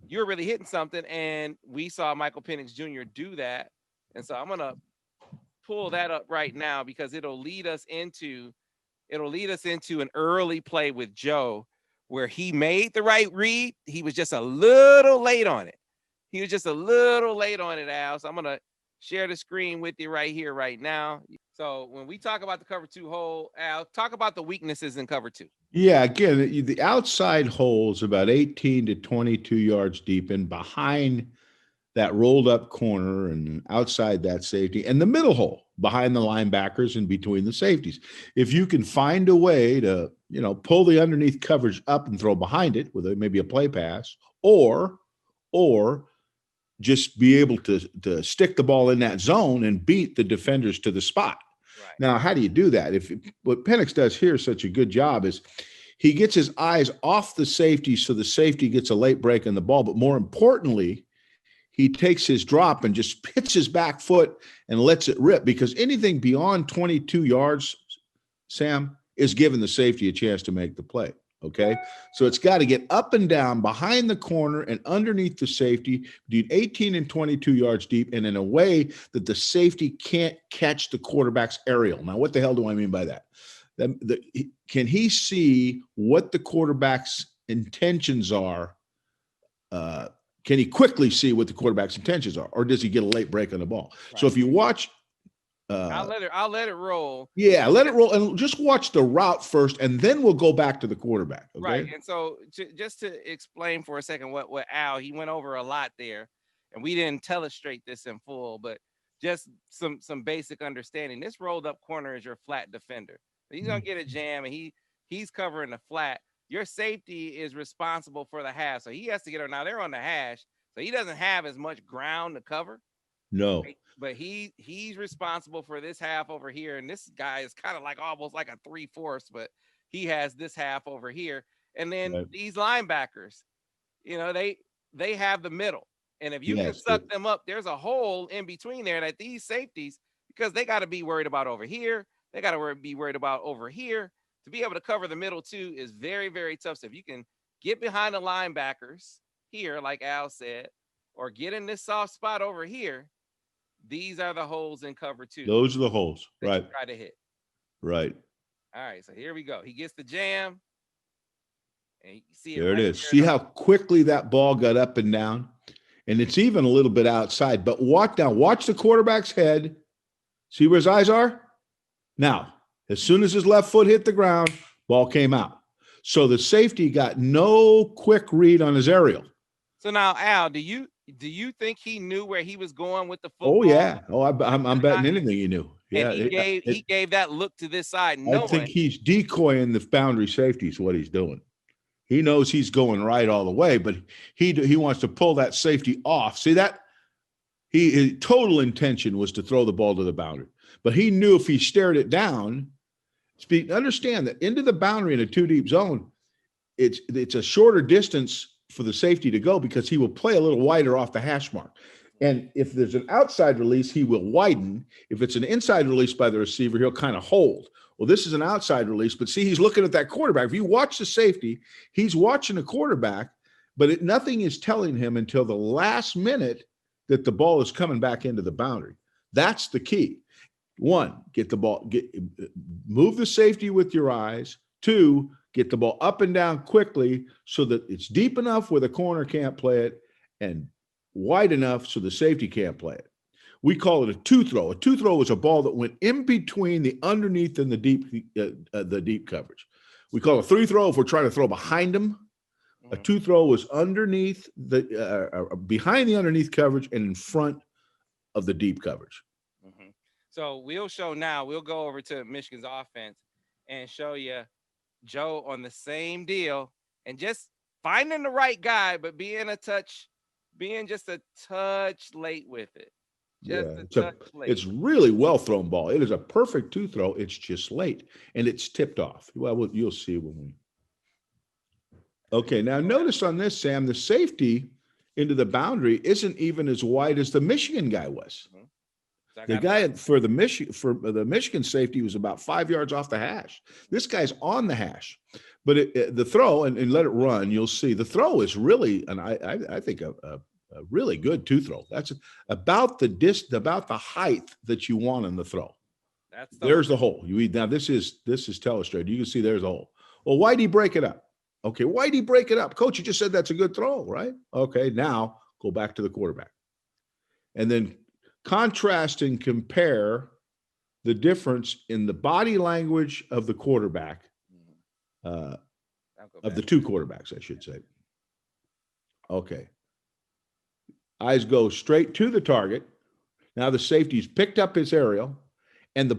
you're really hitting something. And we saw Michael Penix Jr. do that. And so I'm going to pull that up right now because it'll lead us into an early play with Joe where he made the right read. He was just a little late on it. Al. So I'm going to share the screen with you right here, right now. So when we talk about the cover 2 hole, Al, talk about the weaknesses in cover 2. Yeah, again, the outside hole is about 18 to 22 yards deep and behind that rolled up corner and outside that safety, and the middle hole behind the linebackers and between the safeties. If you can find a way to, pull the underneath coverage up and throw behind it with maybe a play pass, or just be able to stick the ball in that zone and beat the defenders to the spot. Right. Now, how do you do that? What Penix does here such a good job is he gets his eyes off the safety so the safety gets a late break on the ball, but more importantly, he takes his drop and just hits his back foot and lets it rip, because anything beyond 22 yards, Sam, is giving the safety a chance to make the play. Okay. So it's got to get up and down behind the corner and underneath the safety, between 18 and 22 yards deep, and in a way that the safety can't catch the quarterback's aerial. Now, what the hell do I mean by that? Can he see what the quarterback's intentions are? Can he quickly see what the quarterback's intentions are, or does he get a late break on the ball? Right. So if you watch, I'll let it roll. Yeah, let it roll and just watch the route first, and then we'll go back to the quarterback. Okay? Right. And so just to explain for a second what Al, he went over a lot there, and we didn't illustrate this in full, but just some basic understanding. This rolled up corner is your flat defender. He's gonna get a jam, and he's covering the flat. Your safety is responsible for the hash, so he has to get her. Now they're on the hash, so he doesn't have as much ground to cover. No, but he's responsible for this half over here, and this guy is kind of like almost like a 3/4, but he has this half over here. And then these linebackers, they have the middle, and if you can suck them up, there's a hole in between there that these safeties, because they got to be worried about over here, they got to be worried about over here. To be able to cover the middle too is very, very tough. So if you can get behind the linebackers here, like Al said, or get in this soft spot over here, these are the holes in cover 2. Those are the holes, right? Try to hit. Right. All right, so here we go. He gets the jam. And you see it there it is. See how quickly that ball got up and down? And it's even a little bit outside. But watch the quarterback's head. See where his eyes are? Now, as soon as his left foot hit the ground, ball came out. So the safety got no quick read on his aerial. So now, Al, do you think he knew where he was going with the football? Oh yeah. Oh, I'm betting anything he knew. Yeah, And he gave that look to this side, I think knowing he's decoying the boundary safety is what he's doing. He knows he's going right all the way, but he wants to pull that safety off. See that? His total intention was to throw the ball to the boundary, but he knew if he stared it down, understand that into the boundary in a 2-deep zone, it's a shorter distance for the safety to go because he will play a little wider off the hash mark. And if there's an outside release, he will widen. If it's an inside release by the receiver, he'll kind of hold. Well, this is an outside release, but see, he's looking at that quarterback. If you watch the safety, he's watching the quarterback, but nothing is telling him until the last minute that the ball is coming back into the boundary. That's the key. 1, get the ball, move the safety with your eyes. 2, get the ball up and down quickly so that it's deep enough where the corner can't play it and wide enough so the safety can't play it. We call it a 2-throw. A 2-throw is a ball that went in between the underneath and the deep coverage. We call it a 3-throw if we're trying to throw behind them. A 2-throw is underneath behind the underneath coverage and in front of the deep coverage. Mm-hmm. So we'll go over to Michigan's offense and show you Joe on the same deal and just finding the right guy, but being just a touch late with it. It's really well thrown ball. It is a perfect 2-throw. It's just late and it's tipped off. Well, you'll see when we. Okay, now notice on this, Sam, the safety into the boundary isn't even as wide as the Michigan guy was. Mm-hmm. The guy for the Michigan safety was about 5 yards off the hash. This guy's on the hash, but the throw and let it run. You'll see the throw is really, and I think a really good 2-throw. That's about the height that you want in the throw. There's the hole. Now this is telestrated. You can see there's a hole. Well, why'd he break it up? Okay, why'd he break it up? Coach, you just said that's a good throw, right? Okay, now go back to the quarterback. And then contrast and compare the difference in the body language of the quarterback, of the 2 quarterbacks, I should say. Okay. Eyes go straight to the target. Now the safety's picked up his aerial. And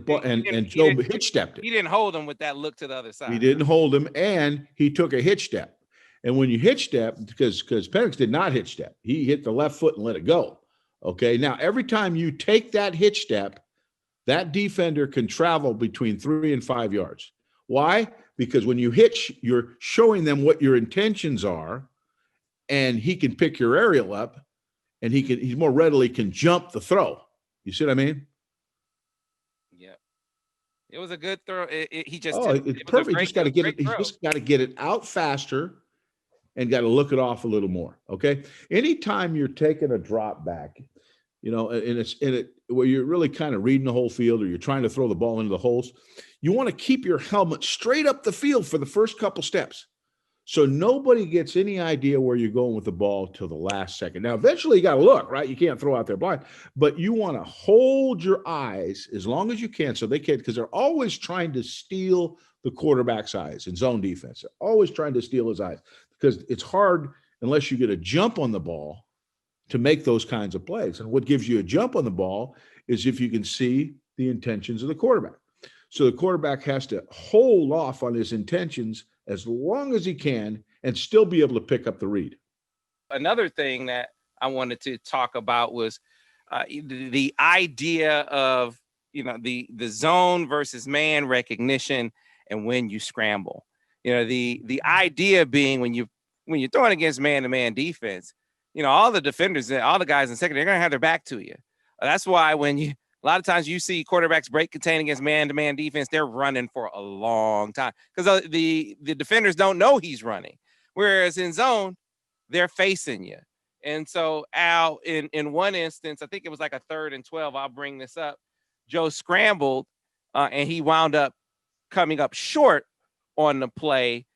Joe hitch stepped it. He didn't hold him with that look to the other side. He didn't hold him, and he took a hitch step. And when you hitch step, because Penix did not hitch step, he hit the left foot and let it go. Okay, now every time you take that hitch step, that defender can travel between 3 and 5 yards. Why? Because when you hitch, you're showing them what your intentions are, and he can pick your aerial up, and he more readily can jump the throw. You see what I mean? It was a good throw. It's perfect. He's just got to get it out faster and got to look it off a little more. Okay. Anytime you're taking a drop back, and where you're really kind of reading the whole field or you're trying to throw the ball into the holes, you want to keep your helmet straight up the field for the first couple steps. So nobody gets any idea where you're going with the ball till the last second. Now, eventually you got to look, right? You can't throw out there blind, but you want to hold your eyes as long as you can so they can't, because they're always trying to steal the quarterback's eyes in zone defense. They're always trying to steal his eyes because it's hard unless you get a jump on the ball to make those kinds of plays. And what gives you a jump on the ball is if you can see the intentions of the quarterback. So the quarterback has to hold off on his intentions as long as he can and still be able to pick up the read. Another thing that I wanted to talk about was the idea of, the zone versus man recognition and when you scramble. The idea being when you're throwing against man-to-man defense, all the defenders, all the guys in secondary, they're going to have their back to you. That's why a lot of times you see quarterbacks break contain against man-to-man defense, they're running for a long time because the defenders don't know he's running. Whereas in zone, they're facing you. And so Al, in one instance, I think it was like a 3rd and 12, I'll bring this up, Joe scrambled and he wound up coming up short on the play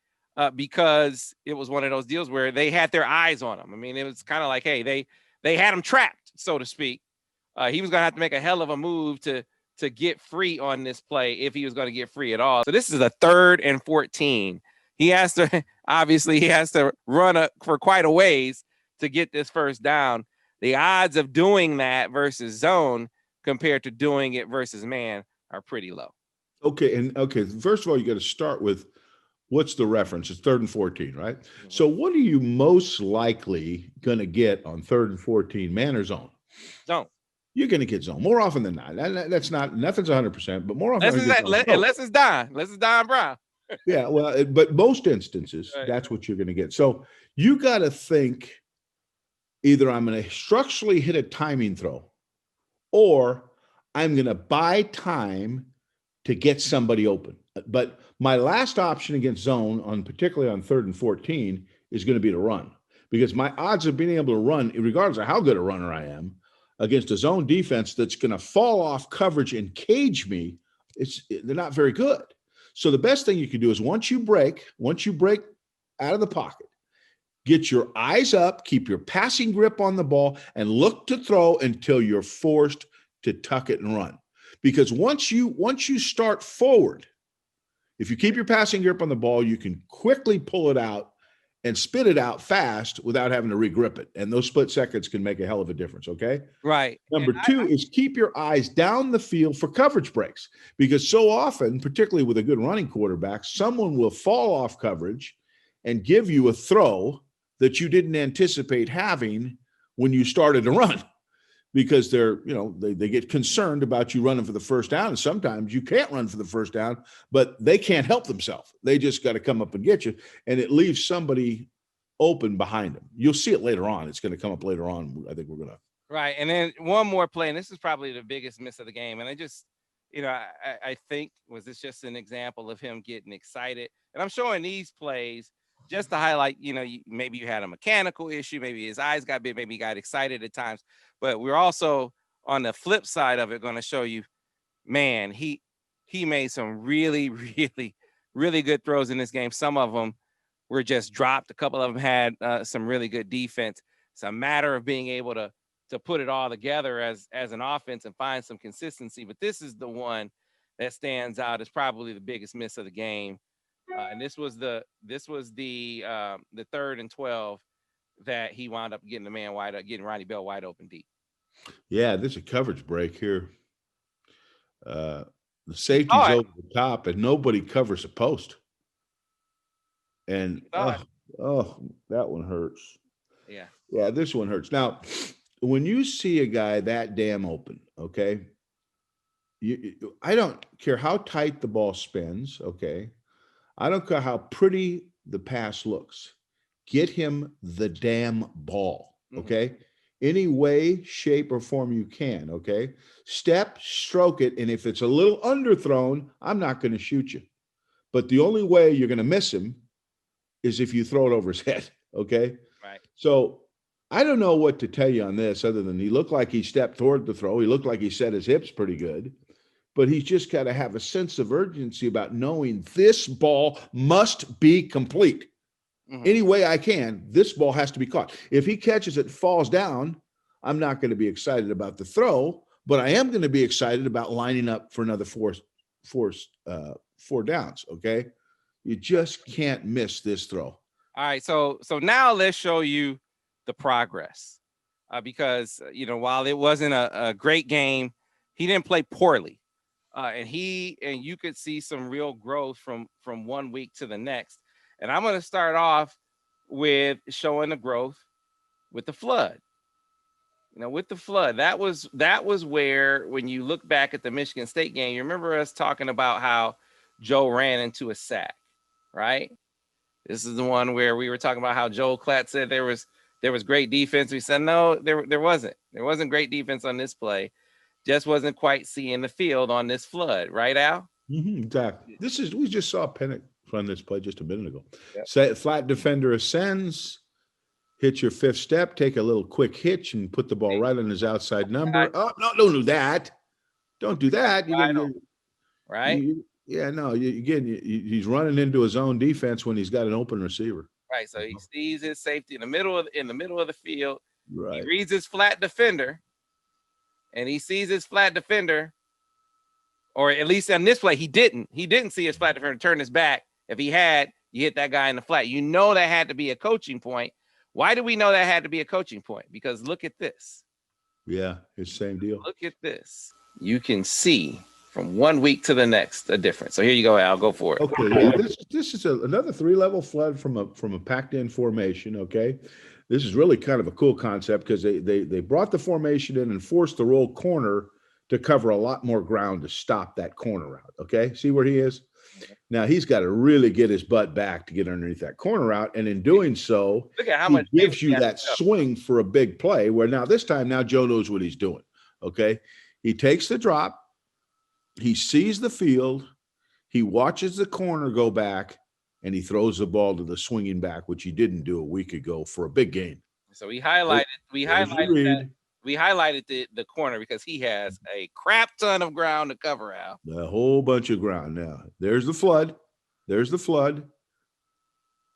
because it was one of those deals where they had their eyes on him. I mean, it was kind of like, hey, they had him trapped, so to speak. He was going to have to make a hell of a move to get free on this play if he was going to get free at all. So this is a 3rd and 14. He has to run for quite a ways to get this first down. The odds of doing that versus zone, compared to doing it versus man are pretty low. Okay. First of all, you got to start with what's the reference? It's 3rd and 14, right? Mm-hmm. So what are you most likely going to get on 3rd and 14, man or zone? Zone. You're going to get zone more often than not. That's not, nothing's 100%, but more often unless it's Don Brown. Yeah, well, but most instances, right, that's what you're going to get. So you got to think either I'm going to structurally hit a timing throw, or I'm going to buy time to get somebody open. But my last option against zone, particularly on 3rd and 14, is going to be to run, because my odds of being able to run, regardless of how good a runner I am, against a zone defense that's going to fall off coverage and cage me, they're not very good. So the best thing you can do is once you break out of the pocket, get your eyes up, keep your passing grip on the ball, and look to throw until you're forced to tuck it and run. Because once you start forward, if you keep your passing grip on the ball, you can quickly pull it out and spit it out fast without having to regrip it. And those split seconds can make a hell of a difference, okay? Right. Number two is keep your eyes down the field for coverage breaks, because so often, particularly with a good running quarterback, someone will fall off coverage and give you a throw that you didn't anticipate having when you started to run, because they get concerned about you running for the first down. And sometimes you can't run for the first down, but they can't help themselves. They just got to come up and get you, and it leaves somebody open behind them. You'll see it later on. It's going to come up later on. I think we're going to. Right. And then one more play, and this is probably the biggest miss of the game. And I just, I think, was this just an example of him getting excited? And I'm showing these plays just to highlight, maybe you had a mechanical issue, maybe his eyes got big, maybe he got excited at times. But we're also on the flip side of it going to show you, man, he made some really, really, really good throws in this game. Some of them were just dropped. A couple of them had some really good defense. It's a matter of being able to put it all together as an offense and find some consistency. But this is the one that stands out as probably the biggest miss of the game. And this was the 3rd and 12 that he wound up getting the man wide up, getting Ronnie Bell wide open deep. Yeah, there's a coverage break here. The safety's over the top, and nobody covers a post. And that one hurts. Yeah, this one hurts. Now, when you see a guy that damn open, okay, I don't care how tight the ball spins, okay, I don't care how pretty the pass looks. Get him the damn ball, okay? Mm-hmm. Any way, shape, or form you can, okay? Step, stroke it, and if it's a little underthrown, I'm not going to shoot you. But the only way you're going to miss him is if you throw it over his head, okay? Right. So I don't know what to tell you on this other than he looked like he stepped toward the throw. He looked like he set his hips pretty good. But he's just got to have a sense of urgency about knowing this ball must be complete. Mm-hmm. Any way I can, this ball has to be caught. If he catches it, falls down, I'm not going to be excited about the throw, but I am going to be excited about lining up for another four downs, okay? You just can't miss this throw. All right, so now let's show you the progress. Because, while it wasn't a great game, he didn't play poorly. And you could see some real growth from 1 week to the next. And I'm going to start off with showing the growth with the flood. With the flood, that was where, when you look back at the Michigan State game, you remember us talking about how Joe ran into a sack, right? This is the one where we were talking about how Joel Klatt said there was great defense. We said, no, there wasn't. There wasn't great defense on this play. Just wasn't quite seeing the field on this flood, right, Al? Mm-hmm, exactly. We just saw Pennick run this play just a minute ago. Yep. Flat defender ascends, hit your 5th step, take a little quick hitch, and put the ball right on his outside number. Oh, no, don't do that. Don't do that. Right? He's running into his own defense when he's got an open receiver. Right. So he sees his safety in the middle of the field. Right. He reads his flat defender. And he sees his flat defender, or at least on this play, he didn't see his flat defender turn his back. If he had, you hit that guy in the flat. That had to be a coaching point. Why do we know that had to be a coaching point? Because look at this. Yeah, it's the same deal. Look at this. You can see from 1 week to the next a difference. So here you go, Al. Go for it. Okay, yeah, this is another 3-level flood from a packed-in formation. Okay, this is really kind of a cool concept because they brought the formation in and forced the roll corner to cover a lot more ground to stop that corner out. Okay, see where he is? Now he's got to really get his butt back to get underneath that corner out, and in doing so, Look at how he much gives you that swing for a big play. Where now this time, now Joe knows what he's doing. Okay, he takes the drop, he sees the field, he watches the corner go back, and he throws the ball to the swinging back, which he didn't do a week ago for a big gain. So we highlighted the corner because he has a crap ton of ground to cover, Al. A whole bunch of ground. Now there's the flood. There's the flood.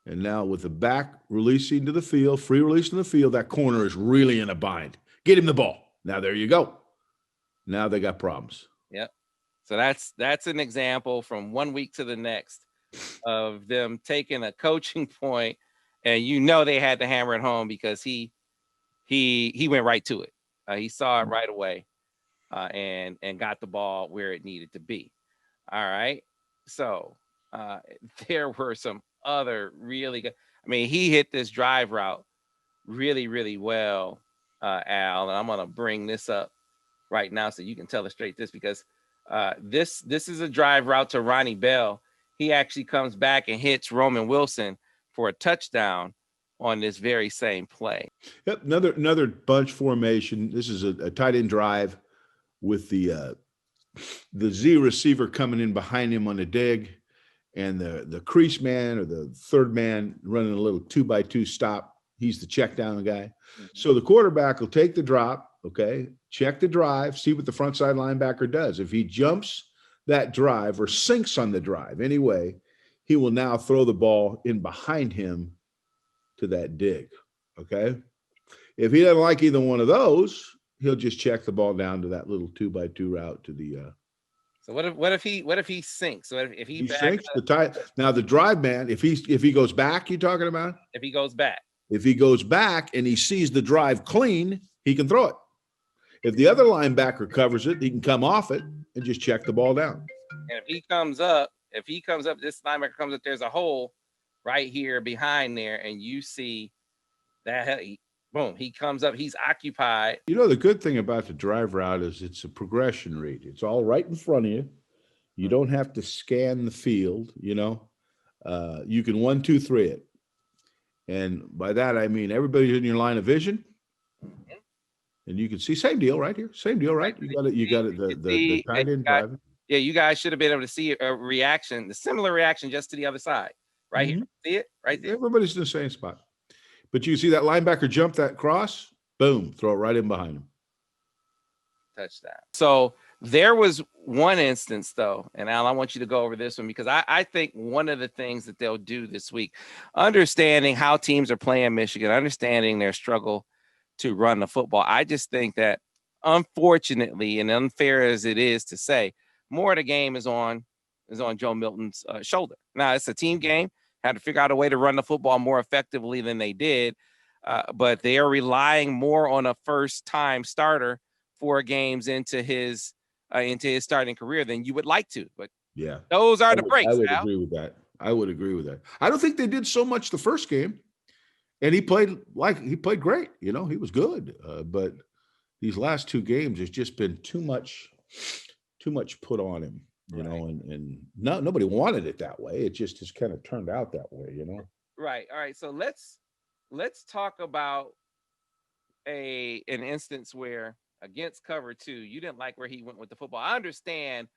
And now with the back releasing to the field, free release in the field, that corner is really in a bind. Get him the ball. Now there you go. Now they got problems. Yep. So that's an example from 1 week to the next of them taking a coaching point, and they had to hammer it home because he went right to it. He saw it right away, and got the ball where it needed to be. All right. So there were some other really good. I mean, he hit this drive route really, really well, Al. And I'm gonna bring this up right now so you can illustrate this because this is a drive route to Ronnie Bell. He actually comes back and hits Roman Wilson for a touchdown on this very same play. Yep, another bunch formation. This is a tight end drive with the Z receiver coming in behind him on the dig, and the crease man or the third man running a little 2x2 stop. He's the check down guy. Mm-hmm. So the quarterback will take the drop, okay, check the drive, see what the front side linebacker does. If he jumps that drive or sinks on the drive anyway, he will now throw the ball in behind him to that dig, okay? If he doesn't like either one of those, he'll just check the ball down to that little 2x2 route to the So what if he sinks? So if he sinks now the drive man, if he goes back, you talking about? If he goes back. If he goes back and he sees the drive clean, he can throw it. If the other linebacker covers it, he can come off it and just check the ball down. And if he comes up, this linebacker comes up, there's a hole right here behind there, and you see that boom, he comes up, he's occupied. The good thing about the drive route is it's a progression read. It's all right in front of you. You don't have to scan the field, you can 1, 2, 3 it. And by that, I mean, everybody's in your line of vision. And you can see, same deal right here. Same deal, right? You got it, the tight end driving. Yeah, you guys should have been able to see a reaction, the similar reaction just to the other side. Right here. See it? Right there. Everybody's in the same spot. But you see that linebacker jump that cross, boom, throw it right in behind him. Touchdown. So there was one instance, though, and Al, I want you to go over this one because I think one of the things that they'll do this week, understanding how teams are playing Michigan, understanding their struggle to run the football, I just think that, unfortunately, and unfair as it is to say, more of the game is on Joe Milton's shoulder. Now, it's a team game. Had to figure out a way to run the football more effectively than they did, but they are relying more on a first-time starter 4 games into his starting career than you would like to. But yeah, those are the breaks. I would agree with that. I don't think they did so much the first game, and he played great. He was good, but these last 2 games, there's just been too much put on him. And nobody wanted it that way. It just has kind of turned out that way, Right. All right. So let's talk about an instance where against cover 2, you didn't like where he went with the football. I understand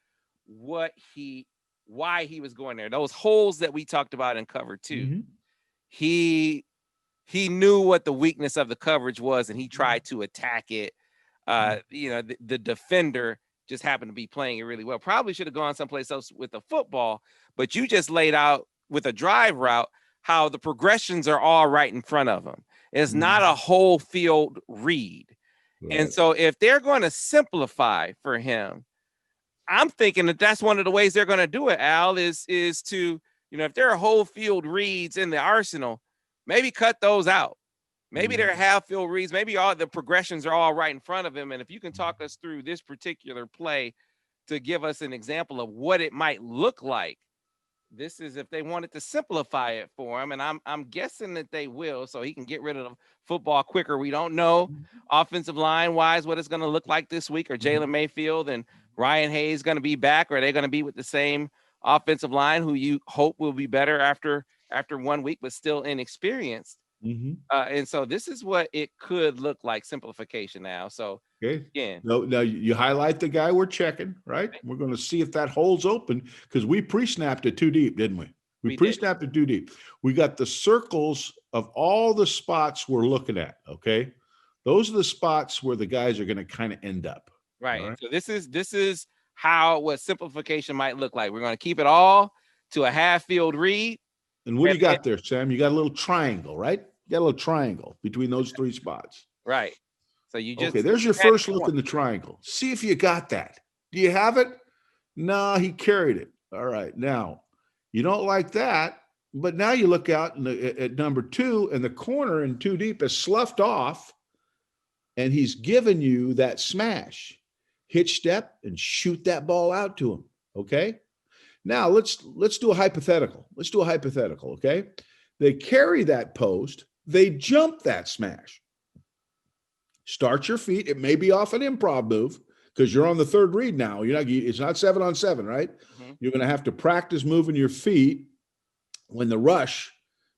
why he was going there. Those holes that we talked about in cover 2. Mm-hmm. He knew what the weakness of the coverage was, and he tried to attack it. The defender just happened to be playing it really well. Probably should have gone someplace else with the football, but you just laid out with a drive route how the progressions are all right in front of him. It's not a whole field read. Right. And so if they're going to simplify for him, I'm thinking that's one of the ways they're going to do it, Al, is to, if there are whole field reads in the arsenal, maybe cut those out Maybe they're half field reads. Maybe all the progressions are all right in front of him. And if you can talk us through this particular play to give us an example of what it might look like. This is if they wanted to simplify it for him, and I'm guessing that they will, so he can get rid of the football quicker. We don't know offensive line wise what it's going to look like this week. Or Jalen Mayfield and Ryan Hayes going to be back, or are they going to be with the same offensive line who you hope will be better after 1 week, but still inexperienced? And so this is what it could look like, simplification now. So again, now you highlight the guy we're checking, right? We're going to see if that hole's open because we pre-snapped it too deep, didn't we? We pre-snapped it too deep. We got the circles of all the spots we're looking at. Okay, those are the spots where the guys are going to kind of end up. Right. So this is what simplification might look like. We're going to keep it all to a half field read. And what do you got there, Sam? You got a little triangle, right? You got a little triangle between those three spots. Right. So you just there's your first look in the triangle. See if you got that. Do you have it? No, he carried it. All right. Now, you don't like that, but now you look out at number 2, and the corner in 2 deep is sloughed off, and he's given you that smash. Hitch step and shoot that ball out to him. Okay. Now let's do a hypothetical. Okay. They carry that post. They jump that smash. Start your feet. It may be off an improv move because you're on the third read now. It's not 7-on-7, right? You're going to have to practice moving your feet when the rush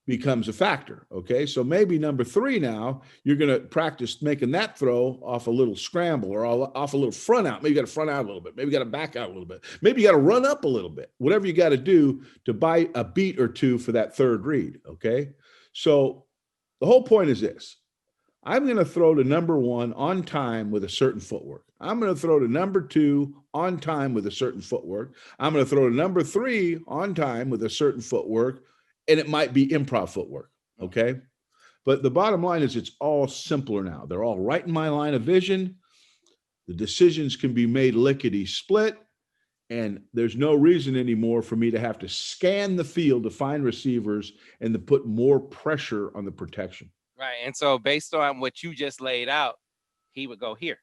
becomes a factor. Okay. So maybe number 3 now, you're going to practice making that throw off a little scramble or off a little front out. Maybe you got to front out a little bit. Maybe you got to back out a little bit. Maybe you got to run up a little bit. Whatever you got to do to buy a beat or two for that third read. Okay. So the whole point is this. I'm going to throw to number 1 on time with a certain footwork. I'm going to throw to number 2 on time with a certain footwork. I'm going to throw to number 3 on time with a certain footwork. And it might be improv footwork, okay? But the bottom line is it's all simpler now. They're all right in my line of vision. The decisions can be made lickety split, and there's no reason anymore for me to have to scan the field to find receivers and to put more pressure on the protection. Right, and so based on what you just laid out, he would go here.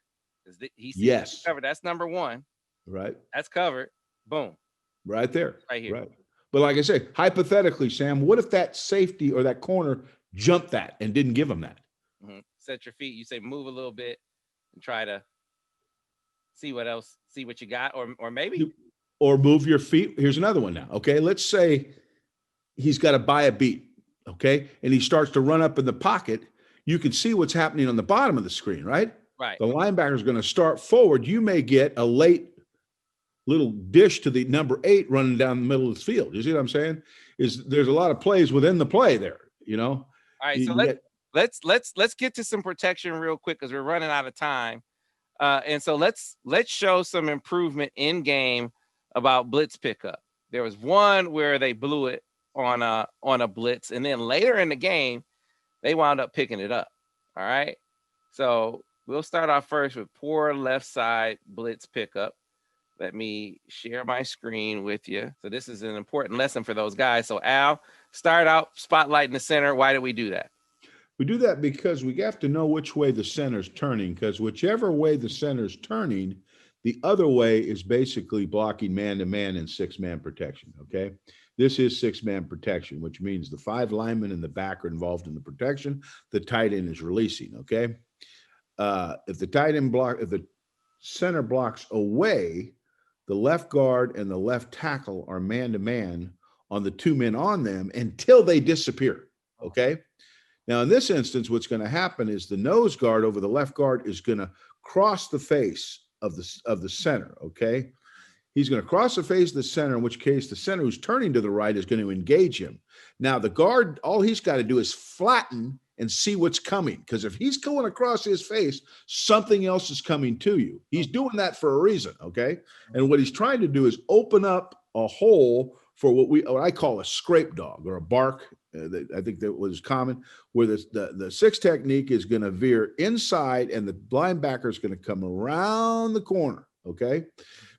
He sees yes. Covered. That's number 1. Right. That's covered. Boom. Right there. Right here. Right. But like I say, hypothetically, Sam, what if that safety or that corner jumped that and didn't give him that? Set your feet. You say move a little bit and try to see what you got, or maybe. Or move your feet. Here's another one now. Okay, let's say he's got to buy a beat. Okay, and he starts to run up in the pocket. You can see what's happening on the bottom of the screen, right? Right. The linebacker is going to start forward. You may get a late little dish to the number 8 running down the middle of the field. You see what I'm saying? There's a lot of plays within the play there, All right, so let's get to some protection real quick because we're running out of time. And so let's show some improvement in game about blitz pickup. There was one where they blew it on a blitz, and then later in the game, they wound up picking it up. All right. So we'll start off first with poor left side blitz pickup. Let me share my screen with you. So this is an important lesson for those guys. So Al, start out spotlight in the center. Why do we do that? We do that because we have to know which way the center's turning, because whichever way the center's turning, the other way is basically blocking man-to-man and 6-man protection, okay? This is 6-man protection, which means the 5 linemen in the back are involved in the protection. The tight end is releasing, okay? If the center blocks away, the left guard and the left tackle are man-to-man on the 2 men on them until they disappear, okay? Now, in this instance, what's going to happen is the nose guard over the left guard is going to cross the face of the center, okay? He's going to cross the face of the center, in which case the center who's turning to the right is going to engage him. Now, the guard, all he's got to do is flatten and see what's coming, because if he's going across his face, something else is coming to you. He's doing that for a reason, okay? And what he's trying to do is open up a hole for what I call a scrape dog or a bark. I think that was common, where the 6 technique is going to veer inside and the linebacker is going to come around the corner, okay?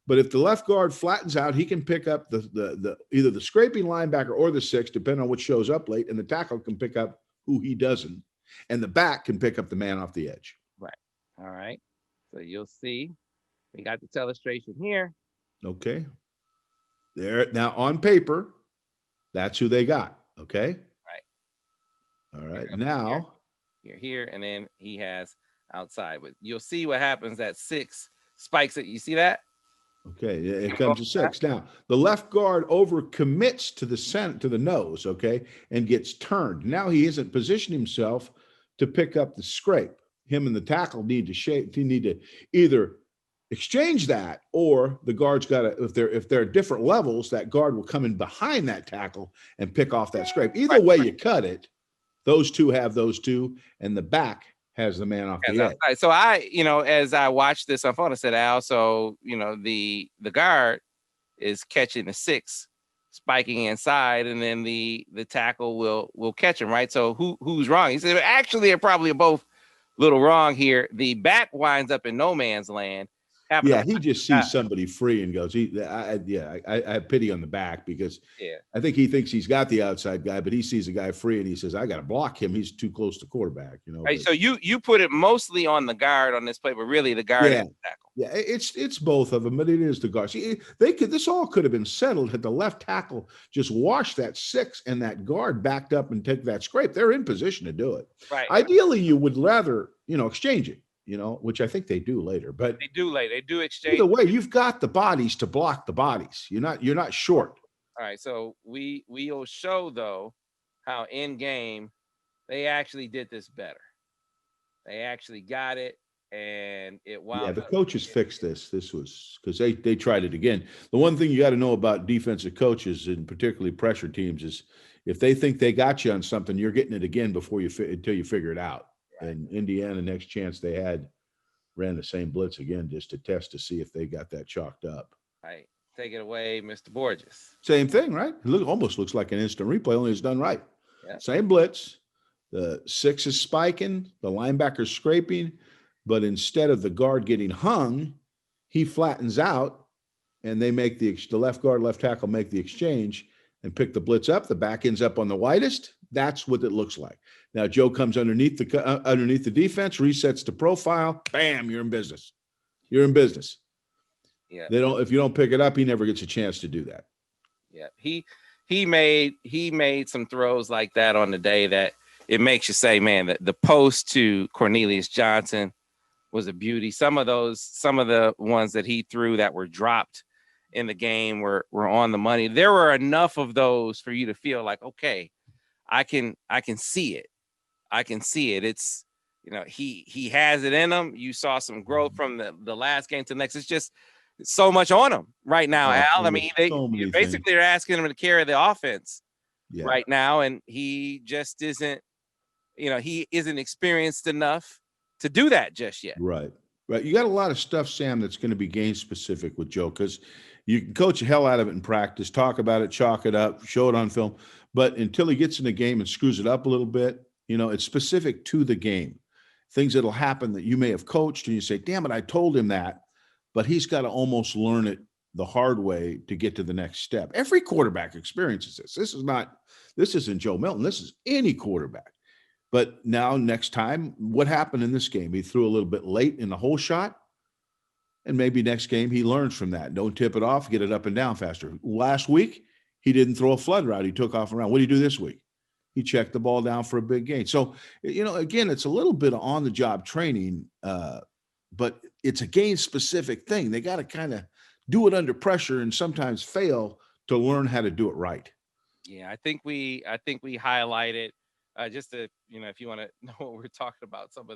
But if the left guard flattens out, he can pick up either the scraping linebacker or the 6, depending on what shows up late, and the tackle can pick up who he doesn't. and the back can pick up the man off the edge. Right. All right. So you'll see we got the illustration here. Okay. There now on paper, that's who they got. Okay. Right. All right. Here, Now here, and then he has outside. But you'll see what happens at 6 spikes it. You see that? okay, it comes to 6. Now, the left guard over commits to the nose, okay, and gets turned. Now he isn't positioning himself to pick up the scrape. Him and the tackle need to either exchange that, or the guard's got to, if they're at different levels, that guard will come in behind that tackle and pick off that scrape. Either way you cut it, those two have those two, and the back has the man off the edge. So as I watched this on phone, I said, also, the guard is catching the 6, spiking inside, and then the tackle will catch him, right? So who's wrong? He said, actually, they're probably both a little wrong here. The back winds up in no man's land. Yeah, he just sees somebody free and goes, I have pity on the back, because I think he thinks he's got the outside guy, but he sees a guy free and he says, I got to block him. He's too close to quarterback. Right, so you put it mostly on the guard on this play, but really the guard is the tackle. Yeah, it's both of them, but it is the guard. See, this all could have been settled had the left tackle just washed that 6 and that guard backed up and take that scrape. They're in position to do it. Right. Ideally, you would rather, exchange it. Which I think they do later, but they do later. They do exchange. Either way, you've got the bodies to block the bodies. You're not short. All right, so we'll show though how in game they actually did this better. They actually got it, and it wound. Yeah, the coaches fixed this. This was because they tried it again. The one thing you got to know about defensive coaches, and particularly pressure teams, is if they think they got you on something, you're getting it again until you figure it out. And Indiana, next chance they had, ran the same blitz again just to test to see if they got that chalked up. Right. Take it away, Mr. Borges. Same thing, right? It almost looks like an instant replay, only it's done right. Yeah. Same blitz. The 6 is spiking, the linebacker's scraping, but instead of the guard getting hung, he flattens out, and they make the left guard, left tackle make the exchange and pick the blitz up. The back ends up on the widest. That's what it looks like. Now Joe comes underneath the defense, resets the profile. Bam, you're in business. You're in business. Yeah. If you don't pick it up, he never gets a chance to do that. Yeah. He made some throws like that on the day that it makes you say, man, that the post to Cornelius Johnson was a beauty. Some of the ones that he threw that were dropped in the game were on the money. There were enough of those for you to feel like, okay, I can see it. I can see it. It's, he has it in him. You saw some growth from the last game to the next. It's just so much on him right now, Al. I mean, basically are asking him to carry the offense right now, and he just isn't, he isn't experienced enough to do that just yet. Right. You got a lot of stuff, Sam, that's going to be game specific with Joe, because you can coach the hell out of it in practice, talk about it, chalk it up, show it on film. But until he gets in the game and screws it up a little bit, it's specific to the game. Things that'll happen that you may have coached and you say, damn it, I told him that. But he's got to almost learn it the hard way to get to the next step. Every quarterback experiences this. This isn't Joe Milton. This is any quarterback. But now next time, what happened in this game? He threw a little bit late in the whole shot. And maybe next game he learns from that. Don't tip it off, get it up and down faster. Last week, he didn't throw a flood route. He took off around. What do you do this week? He checked the ball down for a big gain. So, again, it's a little bit of on-the-job training, but it's a game-specific thing. They got to kind of do it under pressure and sometimes fail to learn how to do it right. Yeah, I think we highlighted just to, if you want to know what we're talking about, some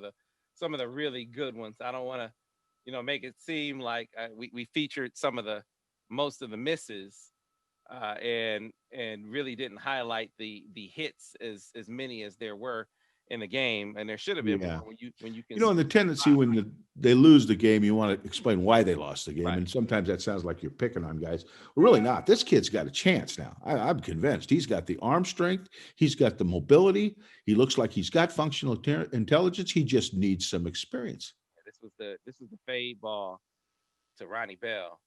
of the really good ones. I don't want to, make it seem like we featured most of the misses. And really didn't highlight the hits as many as there were in the game, and there should have been more when you can. And the tendency when they lose the game, you want to explain why they lost the game, right. And sometimes that sounds like you're picking on guys. Well, really not. This kid's got a chance now. I'm convinced he's got the arm strength, he's got the mobility, he looks like he's got functional intelligence. He just needs some experience. This was the fade ball to Ronnie Bell.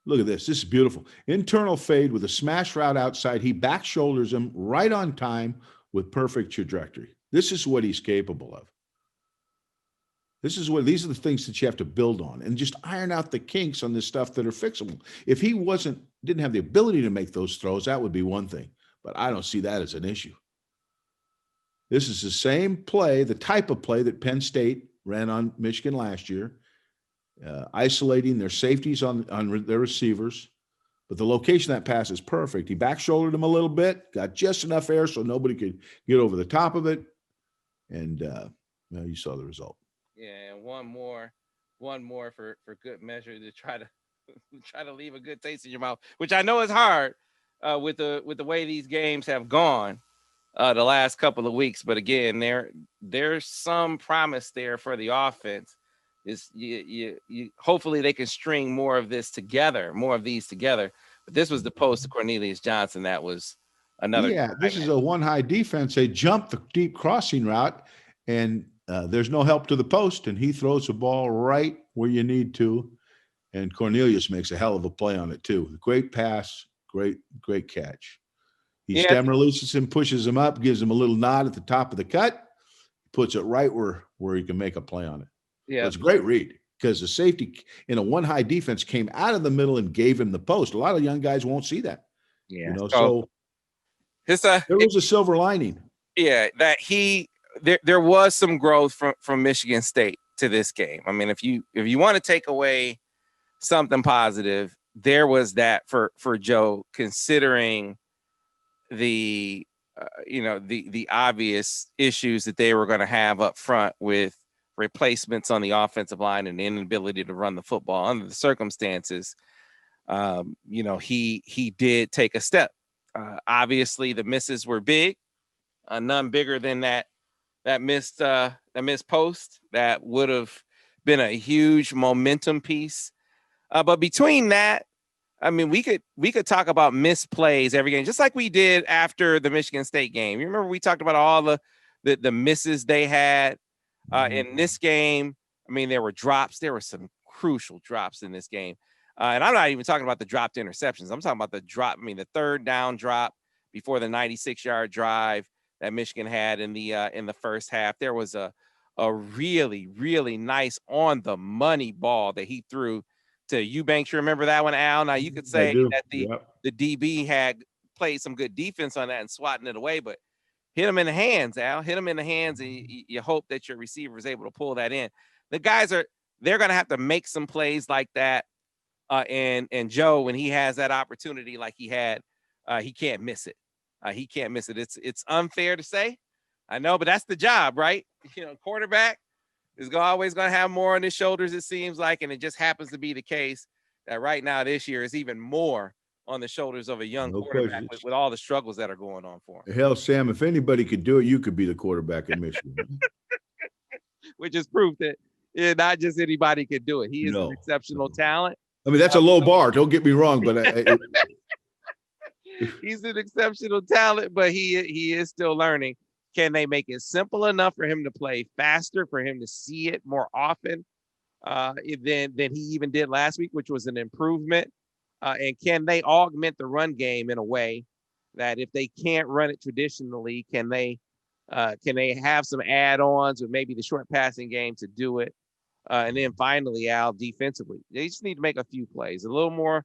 Look at this. This is beautiful. Internal fade with a smash route outside. He back shoulders him right on time with perfect trajectory. This is what he's capable of. These are the things that you have to build on and just iron out the kinks on this stuff that are fixable. If he didn't have the ability to make those throws, that would be one thing. But I don't see that as an issue. This is the same play, the type of play that Penn State ran on Michigan last year, isolating their safeties on their receivers. But the location of that pass is perfect. He back shouldered him a little bit, got just enough air so nobody could get over the top of it. And you saw the result. Yeah, and one more for good measure to try to leave a good taste in your mouth, which I know is hard with the way these games have gone the last couple of weeks. But again, there's some promise there for the offense. Is you hopefully they can string more of these together. But this was the post to Cornelius Johnson. That was another. Yeah, this is a one high defense. They jump the deep crossing route, and there's no help to the post, and he throws the ball right where you need to. And Cornelius makes a hell of a play on it too. Great pass, great catch. He stem releases him, pushes him up, gives him a little nod at the top of the cut, puts it right where he can make a play on it. Yeah, so it's a great read because the safety in a one high defense came out of the middle and gave him the post. A lot of young guys won't see that. Yeah, so there was a silver lining. Yeah, that there was some growth from Michigan State to this game. I mean, if you want to take away something positive, there was that for Joe, considering the the obvious issues that they were going to have up front with replacements on the offensive line and inability to run the football under the circumstances. He did take a step. Obviously, the misses were big, none bigger than that missed post that would have been a huge momentum piece. But between that, I mean, we could talk about missed plays every game, just like we did after the Michigan State game. You remember we talked about all the misses they had in this game. I mean, there were drops. There were some crucial drops in this game. And I'm not even talking about the dropped interceptions. I'm talking about the drop. I mean, the third down drop before the 96-yard drive that Michigan had in the first half. There was a really, really nice on the money ball that he threw to Eubanks. You remember that one, Al? Now you could say that the DB had played some good defense on that and swatting it away, but hit him in the hands, Al. Hit him in the hands, and you hope that your receiver is able to pull that in. The guys they're going to have to make some plays like that. And Joe, when he has that opportunity like he had, he can't miss it. He can't miss it. It's unfair to say, I know, but that's the job, right? Quarterback is always going to have more on his shoulders, it seems like, and it just happens to be the case that right now this year is even more on the shoulders of a young quarterback with all the struggles that are going on for him. Hell, Sam, if anybody could do it, you could be the quarterback in Michigan. Which is proof that not just anybody could do it. He is an exceptional talent. I mean, that's a low bar. Don't get me wrong, but he's an exceptional talent, but he is still learning. Can they make it simple enough for him to play faster, for him to see it more often than he even did last week, which was an improvement? And can they augment the run game in a way that if they can't run it traditionally, can they have some add-ons with maybe the short passing game to do it? And then finally, Al, defensively, they just need to make a few plays, a little more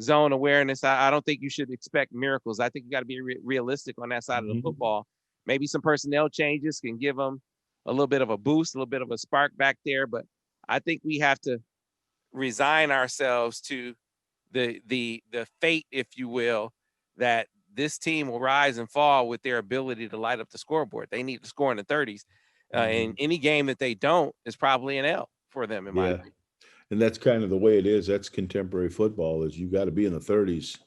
zone awareness. I don't think you should expect miracles. I think you got to be realistic on that side of the football. Maybe some personnel changes can give them a little bit of a boost, a little bit of a spark back there. But I think we have to resign ourselves to the fate, if you will, that this team will rise and fall with their ability to light up the scoreboard. They need to score in the 30s. And any game that they don't is probably an L for them, in my opinion. And that's kind of the way it is. That's contemporary football, is you got to be in the 30s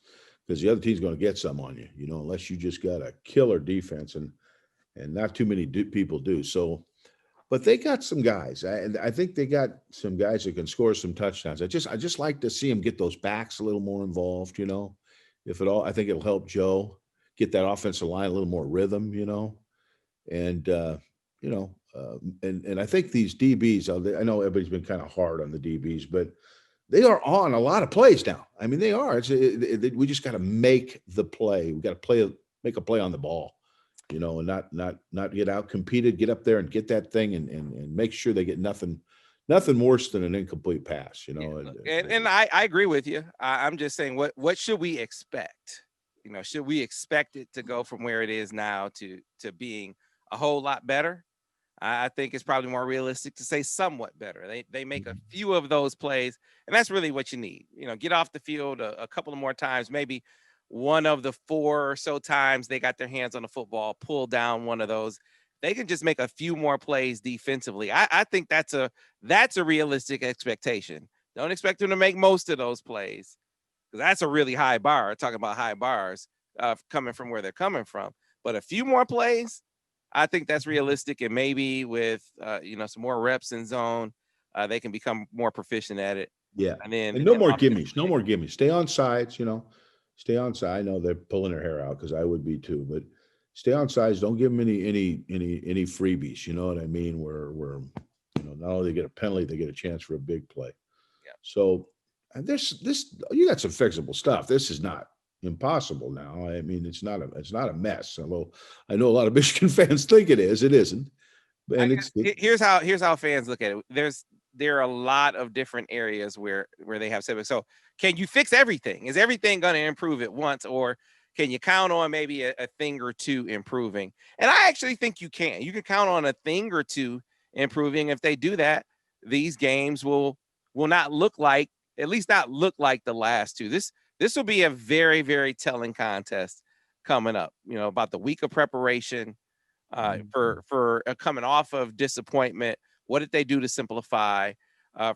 because the other team's going to get some on you, unless you just got a killer defense, and not too many people do. So, but they got some guys, and I think they got some guys that can score some touchdowns. I just like to see them get those backs a little more involved, if at all. I think it'll help Joe get that offensive line a little more rhythm, and and I think these DBs, I know everybody's been kind of hard on the DBs, but they are on a lot of plays now. I mean, they are. We just got to make the play. We got to make a play on the ball. you know, and not get out competed, get up there and get that thing and make sure they get nothing worse than an incomplete pass, you know. And I agree with you. I'm just saying, what should we expect? You know, should we expect it to go from where it is now to being a whole lot better? I think it's probably more realistic to say somewhat better. They make a few of those plays, and that's really what you need. You know, get off the field a couple of more times, maybe one of the 4 or so times they got their hands on the football, pull down one of those. They can just make a few more plays defensively. I think that's a realistic expectation. Don't expect them to make most of those plays, because that's a really high bar. Talking about high bars coming from where they're coming from, but a few more plays, I think that's realistic. And maybe with some more reps in zone, they can become more proficient at it. Yeah, and no more gimmies. Stay on sides, you know. Stay on side. I know they're pulling their hair out, because I would be too, but stay on sides. Don't give them any freebies. You know what I mean? Where not only they get a penalty, they get a chance for a big play. Yeah. So this you got some fixable stuff. This is not impossible now. I mean, it's not a mess. Although I know a lot of Michigan fans think it is. It isn't. And here's how fans look at it. There are a lot of different areas where they have setbacks. So can you fix everything? Is everything going to improve at once, or can you count on maybe a thing or two improving? And I actually think you can. You can count on a thing or two improving. If they do that, these games will not look like the last two. This will be a very, very telling contest coming up. You know, about the week of preparation for coming off of disappointment. What did they do to simplify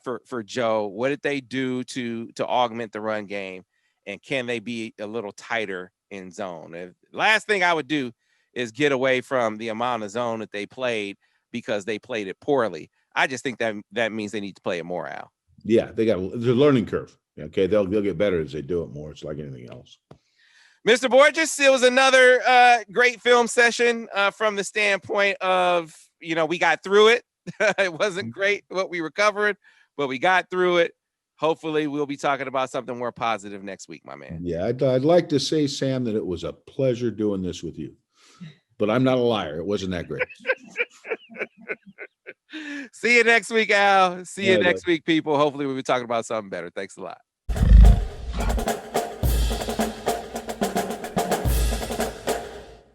for Joe? What did they do to augment the run game? And can they be a little tighter in zone? And last thing I would do is get away from the amount of zone that they played because they played it poorly. I just think that means they need to play it more, Al. Yeah, there's a learning curve. Okay, they'll get better as they do it more. It's like anything else. Mr. Borges, it was another great film session from the standpoint of, we got through it. It wasn't great what we were covering, but we got through it. Hopefully we'll be talking about something more positive next week, my man. Yeah, I'd like to say, Sam, that it was a pleasure doing this with you, but I'm not a liar. It wasn't that great. See you next week, Al. See you next week, people. Hopefully we'll be talking about something better. Thanks a lot.